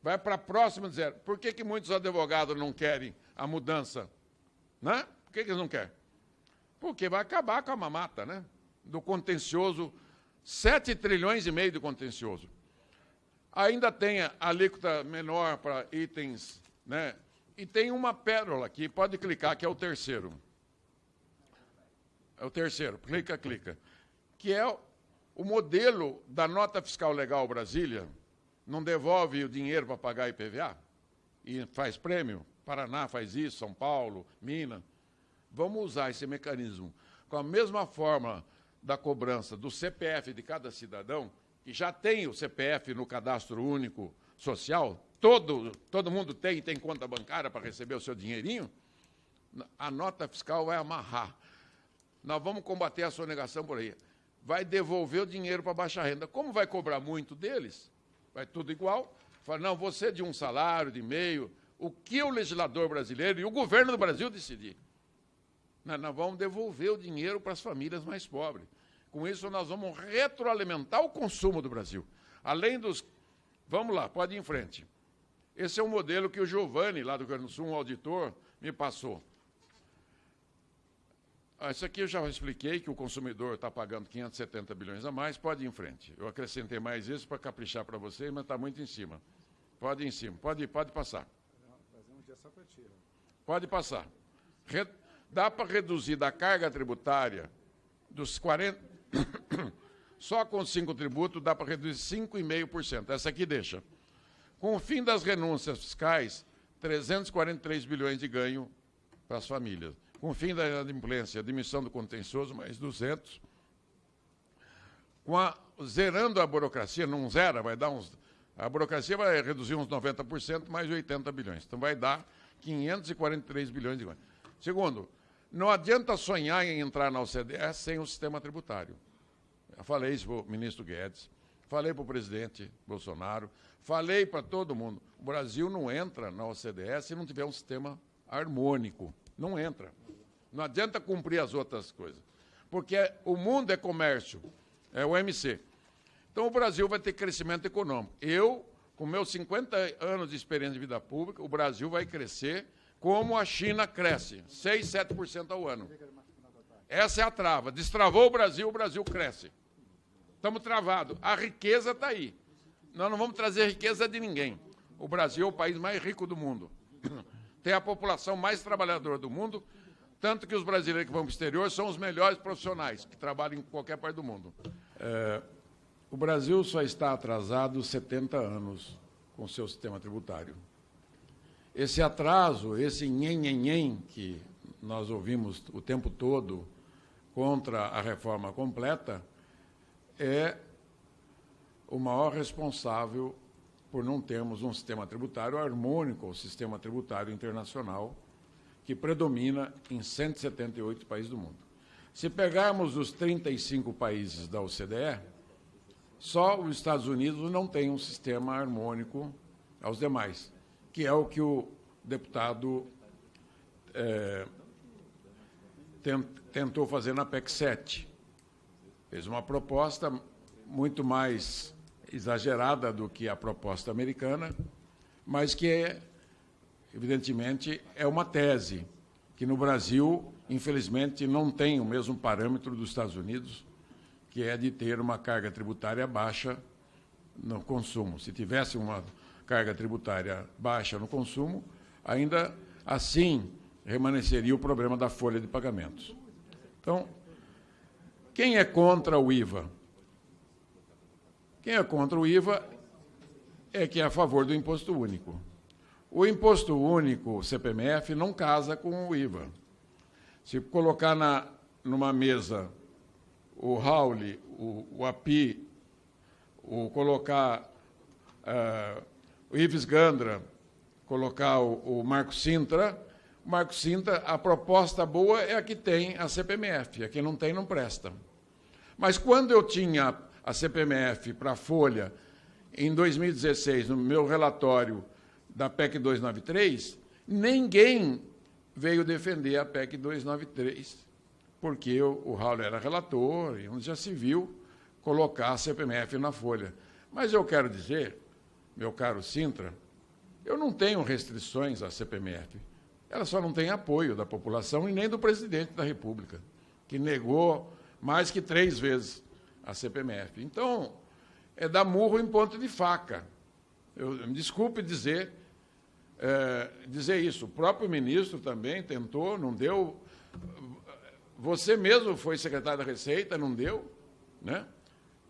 Vai para a próxima dizer, por que muitos advogados não querem a mudança? Né? Por que eles não querem? Porque vai acabar com a mamata, né? Do contencioso, 7,5 trilhões de contencioso. Ainda tem a alíquota menor para itens, né? E tem uma pérola aqui, pode clicar, que é o terceiro. É o terceiro, clica. Que é o modelo da nota fiscal legal Brasília, não devolve o dinheiro para pagar IPVA e faz prêmio. Paraná faz isso, São Paulo, Minas. Vamos usar esse mecanismo com a mesma forma da cobrança do CPF de cada cidadão, que já tem o CPF no cadastro único social, todo mundo tem conta bancária para receber o seu dinheirinho, a nota fiscal vai amarrar. Nós vamos combater a sonegação por aí. Vai devolver o dinheiro para a baixa renda. Como vai cobrar muito deles, vai tudo igual. Fala, não, você de um salário, de meio, o que o legislador brasileiro e o governo do Brasil decidir. Nós vamos devolver o dinheiro para as famílias mais pobres. Com isso, nós vamos retroalimentar o consumo do Brasil. Além dos... Vamos lá, pode ir em frente. Esse é um modelo que o Giovanni, lá do Rio Grande do Sul, um auditor, me passou. Isso aqui eu já expliquei, que o consumidor está pagando 570 bilhões a mais. Pode ir em frente. Eu acrescentei mais isso para caprichar para vocês, mas está muito em cima. Pode ir em cima. Pode passar. Pode passar. Dá para reduzir da carga tributária dos 40... Só com 5 tributos dá para reduzir 5,5%. Essa aqui deixa. Com o fim das renúncias fiscais, 343 bilhões de ganho para as famílias. com o fim da inadimplência, admissão do contencioso, mais 200, zerando a burocracia, não zera, vai dar uns... A burocracia vai reduzir uns 90%, mais 80 bilhões. Então, vai dar 543 bilhões de reais. Segundo, não adianta sonhar em entrar na OCDE sem o sistema tributário. Eu falei isso para o ministro Guedes, falei para o presidente Bolsonaro, falei para todo mundo. O Brasil não entra na OCDE se não tiver um sistema harmônico. Não entra. Não adianta cumprir as outras coisas. Porque o mundo é comércio, é o OMC. Então, o Brasil vai ter crescimento econômico. Eu, com meus 50 anos de experiência de vida pública, o Brasil vai crescer como a China cresce, 6, 7% ao ano. Essa é a trava. Destravou o Brasil cresce. Estamos travados. A riqueza está aí. Nós não vamos trazer riqueza de ninguém. O Brasil é o país mais rico do mundo. Tem a população mais trabalhadora do mundo, tanto que os brasileiros que vão para o exterior são os melhores profissionais, que trabalham em qualquer parte do mundo. O Brasil só está atrasado 70 anos com o seu sistema tributário. Esse atraso, esse nhen que nós ouvimos o tempo todo contra a reforma completa, é o maior responsável por não termos um sistema tributário harmônico ao sistema tributário internacional que predomina em 178 países do mundo. Se pegarmos os 35 países da OCDE, só os Estados Unidos não tem um sistema harmônico aos demais, que é o que o deputado tentou fazer na PEC 7. Fez uma proposta muito mais exagerada do que a proposta americana, mas que, evidentemente, é uma tese, que no Brasil, infelizmente, não tem o mesmo parâmetro dos Estados Unidos, que é de ter uma carga tributária baixa no consumo. Se tivesse uma carga tributária baixa no consumo, ainda assim remanesceria o problema da folha de pagamentos. Então, quem é contra o IVA? Quem é contra o IVA é quem é a favor do imposto único. O imposto único, o CPMF, não casa com o IVA. Se colocar numa mesa o Raul, o API, colocar o Ives Gandra, colocar o Marco Sintra, a proposta boa é a que tem a CPMF, a que não tem não presta. Mas quando eu tinha a CPMF para a Folha, em 2016, no meu relatório da PEC 293, ninguém veio defender a PEC 293, porque o Raul era relator e onde já se viu colocar a CPMF na Folha. Mas eu quero dizer, meu caro Sintra, eu não tenho restrições à CPMF. Ela só não tem apoio da população e nem do presidente da República, que negou mais que 3 vezes a CPMF. Então, é dar murro em ponta de faca. Me desculpe dizer isso. O próprio ministro também tentou, não deu. Você mesmo foi secretário da Receita, não deu, né?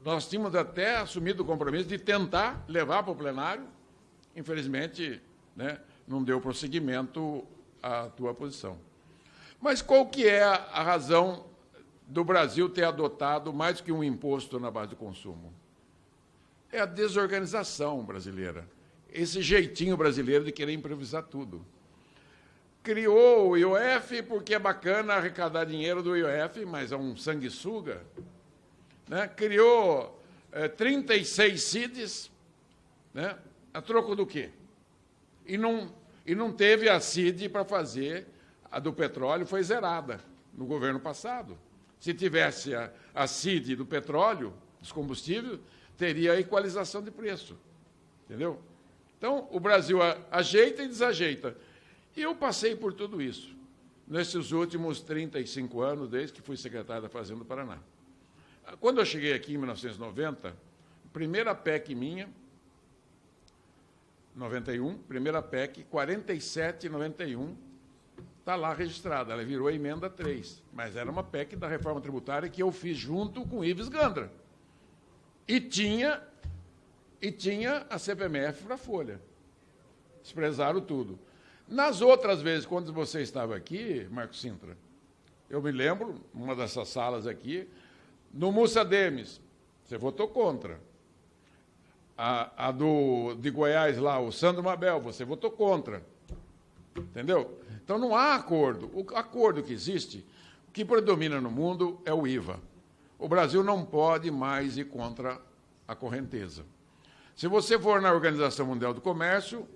Nós tínhamos até assumido o compromisso de tentar levar para o plenário. Infelizmente, né, não deu prosseguimento à tua posição. Mas qual que é a razão do Brasil ter adotado mais que um imposto na base do consumo? É a desorganização brasileira, esse jeitinho brasileiro de querer improvisar tudo. Criou o IOF porque é bacana arrecadar dinheiro do IOF, mas é um sanguessuga. Né? Criou 36 CIDs, né? A troco do quê? E não teve a CID para fazer, a do petróleo foi zerada no governo passado. Se tivesse a CID do petróleo, dos combustíveis, teria a equalização de preço. Entendeu? Então, o Brasil ajeita e desajeita. E eu passei por tudo isso, nesses últimos 35 anos, desde que fui secretário da Fazenda do Paraná. Quando eu cheguei aqui em 1990, primeira PEC minha, 91, primeira PEC, 4791, está lá registrada. Ela virou a emenda 3, mas era uma PEC da reforma tributária que eu fiz junto com o Ives Gandra. E tinha a CPMF para a Folha. Desprezaram tudo. Nas outras vezes, quando você estava aqui, Marco Sintra, eu me lembro, numa dessas salas aqui, no Mussa Demes, você votou contra. De Goiás lá, o Sandro Mabel, você votou contra. Entendeu? Então não há acordo. O acordo que existe, o que predomina no mundo é o IVA. O Brasil não pode mais ir contra a correnteza. Se você for na Organização Mundial do Comércio,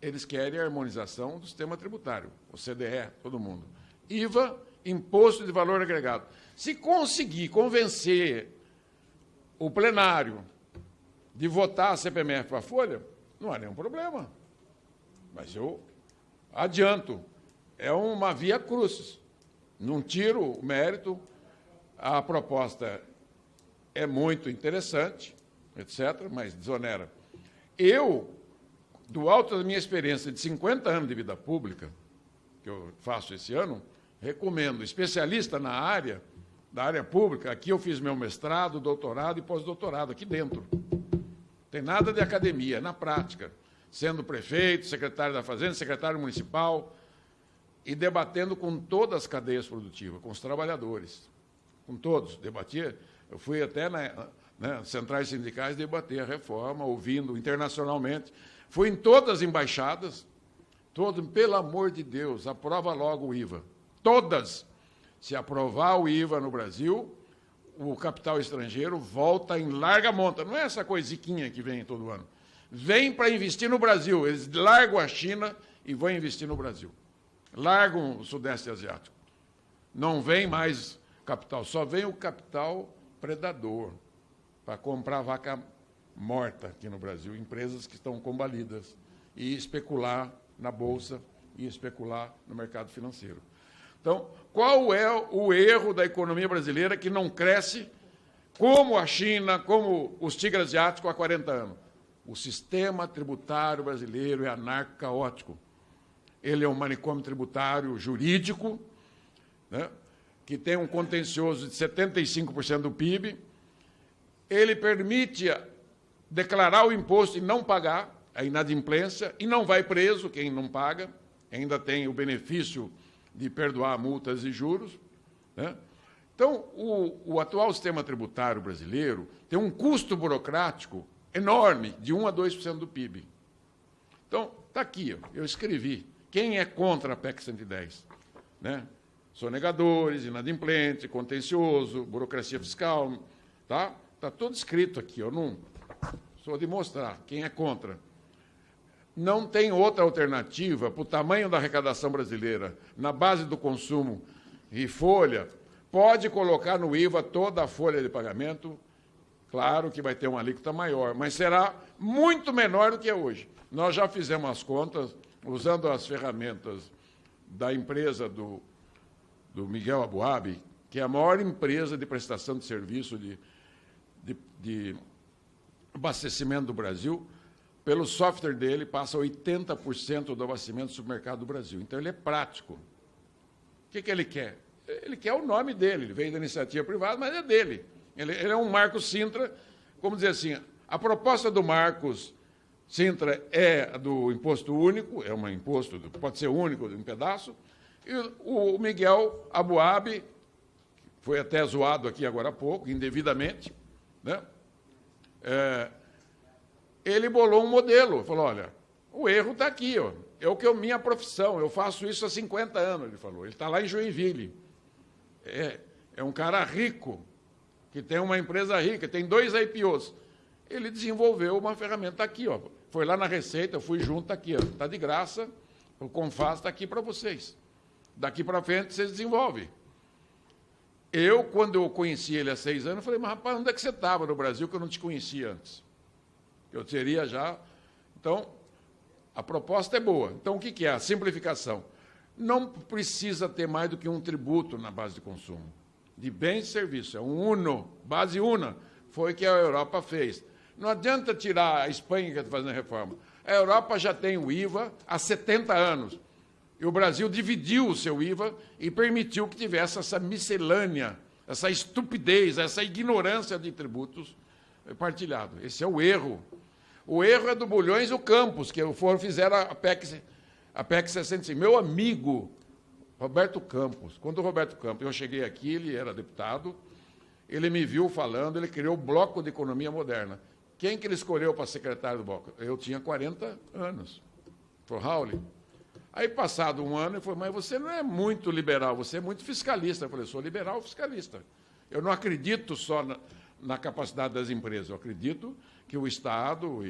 eles querem a harmonização do sistema tributário, o CDE, todo mundo. IVA, Imposto de Valor Agregado. Se conseguir convencer o plenário de votar a CPMF para a Folha, não há nenhum problema. Mas eu adianto, é uma via crucis. Não tiro o mérito, a proposta é muito interessante, etc., mas desonera. Eu, do alto da minha experiência de 50 anos de vida pública, que eu faço esse ano, recomendo, especialista na área, da área pública, aqui eu fiz meu mestrado, doutorado e pós-doutorado, aqui dentro. Tem nada de academia, na prática, sendo prefeito, secretário da Fazenda, secretário municipal, e debatendo com todas as cadeias produtivas, com os trabalhadores, com todos. Debatia, eu fui até nas centrais sindicais debater a reforma, ouvindo internacionalmente. Fui em todas as embaixadas, pelo amor de Deus, aprova logo o IVA. Todas. Se aprovar o IVA no Brasil, o capital estrangeiro volta em larga monta. Não é essa coisiquinha que vem todo ano. Vem para investir no Brasil. Eles largam a China e vão investir no Brasil. Largam o Sudeste Asiático. Não vem mais capital, só vem o capital predador para comprar vaca morta aqui no Brasil, empresas que estão combalidas, e especular na Bolsa e especular no mercado financeiro. Então, qual é o erro da economia brasileira que não cresce como a China, como os tigres asiáticos há 40 anos? O sistema tributário brasileiro é anarco-caótico. Ele é um manicômio tributário jurídico, né, que tem um contencioso de 75% do PIB. Ele permite declarar o imposto e não pagar, a inadimplência, e não vai preso quem não paga, ainda tem o benefício de perdoar multas e juros, né? Então, o atual sistema tributário brasileiro tem um custo burocrático enorme, de 1% a 2% do PIB. Então, está aqui, eu escrevi. Quem é contra a PEC 110? Né? Sonegadores, inadimplente, contencioso, burocracia fiscal, tá? Está tudo escrito aqui, eu não sou de mostrar quem é contra. Não tem outra alternativa para o tamanho da arrecadação brasileira, na base do consumo e folha, pode colocar no IVA toda a folha de pagamento, claro que vai ter uma alíquota maior, mas será muito menor do que é hoje. Nós já fizemos as contas, usando as ferramentas da empresa do Miguel Abuab, que é a maior empresa de prestação de serviço de abastecimento do Brasil. Pelo software dele, passa 80% do abastecimento do supermercado do Brasil. Então, ele é prático. O que ele quer? Ele quer o nome dele. Ele veio da iniciativa privada, mas é dele. Ele é um Marcos Sintra, como dizer assim, a proposta do Marcos Sintra é do imposto único, é um imposto, pode ser único, de um pedaço, e o Miguel Abuab, foi até zoado aqui agora há pouco, indevidamente, né? Ele bolou um modelo, falou, olha, o erro está aqui, ó, minha profissão, eu faço isso há 50 anos, ele falou. Ele está lá em Joinville. É um cara rico, que tem uma empresa rica, tem 2 IPOs. Ele desenvolveu uma ferramenta aqui, ó. Foi lá na Receita, eu fui junto, está aqui, está de graça, o Confas está aqui para vocês. Daqui para frente vocês desenvolvem. Quando eu conheci ele há 6 anos, eu falei, mas rapaz, onde é que você estava no Brasil que eu não te conhecia antes? Eu teria já... Então, a proposta é boa. Então, o que é? A simplificação. Não precisa ter mais do que um tributo na base de consumo, de bens e serviços. É um UNO, base UNA, foi o que a Europa fez. Não adianta tirar a Espanha que está fazendo a reforma. A Europa já tem o IVA há 70 anos. E o Brasil dividiu o seu IVA e permitiu que tivesse essa miscelânea, essa estupidez, essa ignorância de tributos partilhado. Esse é o erro. O erro é do Bulhões e o Campos, que fizeram a PEC A PEC 65. Meu amigo Roberto Campos, quando o Roberto Campos, eu cheguei aqui, ele era deputado, ele me viu falando, ele criou o Bloco de Economia Moderna. Quem que ele escolheu para secretário do bloco? Eu tinha 40 anos. Foi Raul. Aí, passado um ano, ele falou, mas você não é muito liberal, você é muito fiscalista. Eu falei, sou liberal fiscalista. Eu não acredito só na capacidade das empresas, eu acredito que o Estado,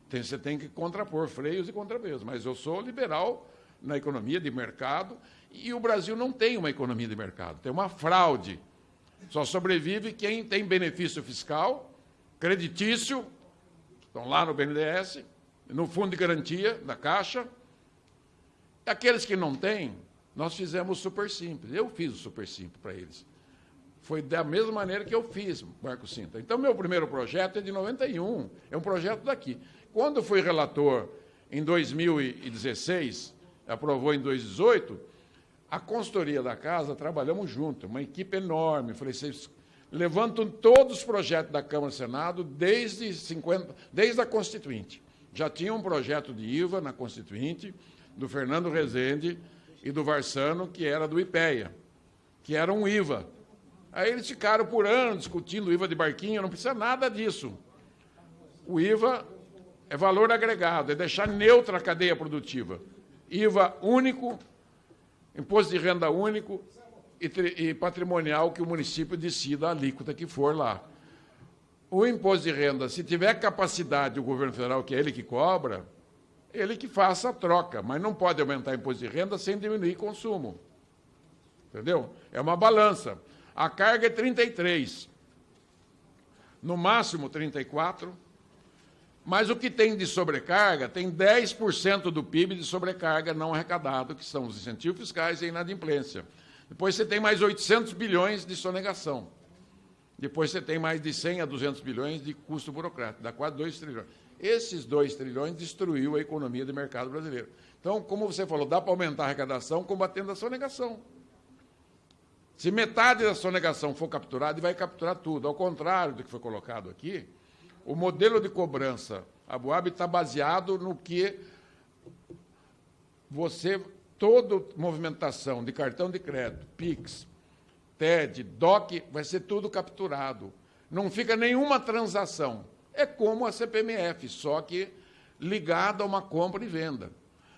você tem que contrapor freios e contrapeios, mas eu sou liberal na economia de mercado e o Brasil não tem uma economia de mercado, tem uma fraude. Só sobrevive quem tem benefício fiscal, creditício, estão lá no BNDES, no Fundo de Garantia da Caixa. Aqueles que não têm, nós fizemos o Super Simples. Eu fiz o Super Simples para eles. Foi da mesma maneira que eu fiz, Marco Sintra. Então, meu primeiro projeto é de 91, é um projeto daqui. Quando fui relator em 2016, aprovou em 2018, a consultoria da casa, trabalhamos junto, uma equipe enorme. Falei, vocês levantam todos os projetos da Câmara e Senado desde a Constituinte. Já tinha um projeto de IVA na Constituinte, do Fernando Rezende e do Varsano, que era do IPEA, que era um IVA. Aí eles ficaram por anos discutindo o IVA de barquinho, não precisa nada disso. O IVA é valor agregado, é deixar neutra a cadeia produtiva. IVA único, imposto de renda único e patrimonial que o município decida a alíquota que for lá. O imposto de renda, se tiver capacidade o governo federal, que é ele que cobra, ele que faça a troca, mas não pode aumentar o imposto de renda sem diminuir o consumo. Entendeu? É uma balança. A carga é 33, no máximo 34, mas o que tem de sobrecarga, tem 10% do PIB de sobrecarga não arrecadado, que são os incentivos fiscais e a inadimplência. Depois você tem mais 800 bilhões de sonegação. Depois você tem mais de 100 a 200 bilhões de custo burocrático, dá quase 2 trilhões. Esses 2 trilhões destruiu a economia de mercado brasileiro. Então, como você falou, dá para aumentar a arrecadação combatendo a sonegação. Se metade da sonegação for capturada, vai capturar tudo. Ao contrário do que foi colocado aqui, o modelo de cobrança Aboab está baseado no que toda movimentação de cartão de crédito, PIX, TED, DOC, vai ser tudo capturado. Não fica nenhuma transação. É como a CPMF, só que ligada a uma compra e venda.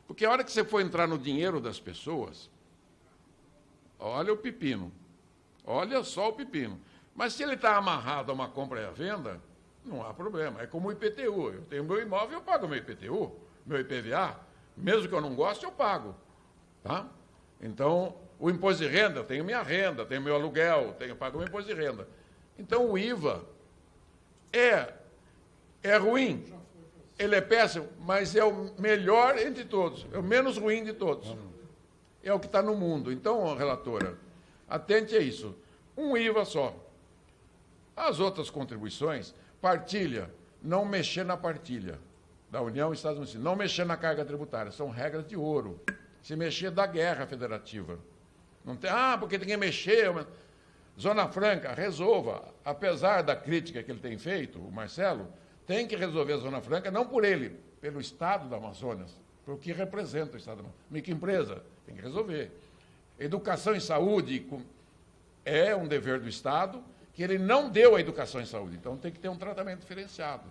Porque a hora que você for entrar no dinheiro das pessoas, olha o pepino, olha só o pepino. Mas se ele está amarrado a uma compra e a venda, não há problema. É como o IPTU. Eu tenho meu imóvel, eu pago meu IPTU, meu IPVA. Mesmo que eu não goste, eu pago. Tá? Então, o imposto de renda, eu tenho minha renda, tenho meu aluguel, eu pago meu imposto de renda. Então, o IVA é ruim, ele é péssimo, mas é o melhor entre todos, é o menos ruim de todos. É o que está no mundo. Então, relatora, atente a isso. Um IVA só. As outras contribuições, partilha, não mexer na partilha da União e Estados Unidos, não mexer na carga tributária, são regras de ouro. Se mexer, dá guerra federativa. Não tem, porque tem que mexer. Zona Franca, resolva. Apesar da crítica que ele tem feito, o Marcelo, tem que resolver a Zona Franca, não por ele, pelo Estado do Amazonas, pelo que representa o Estado do Amazonas. Microempresa, tem que resolver. Educação e saúde é um dever do Estado, que ele não deu a educação e saúde, então tem que ter um tratamento diferenciado.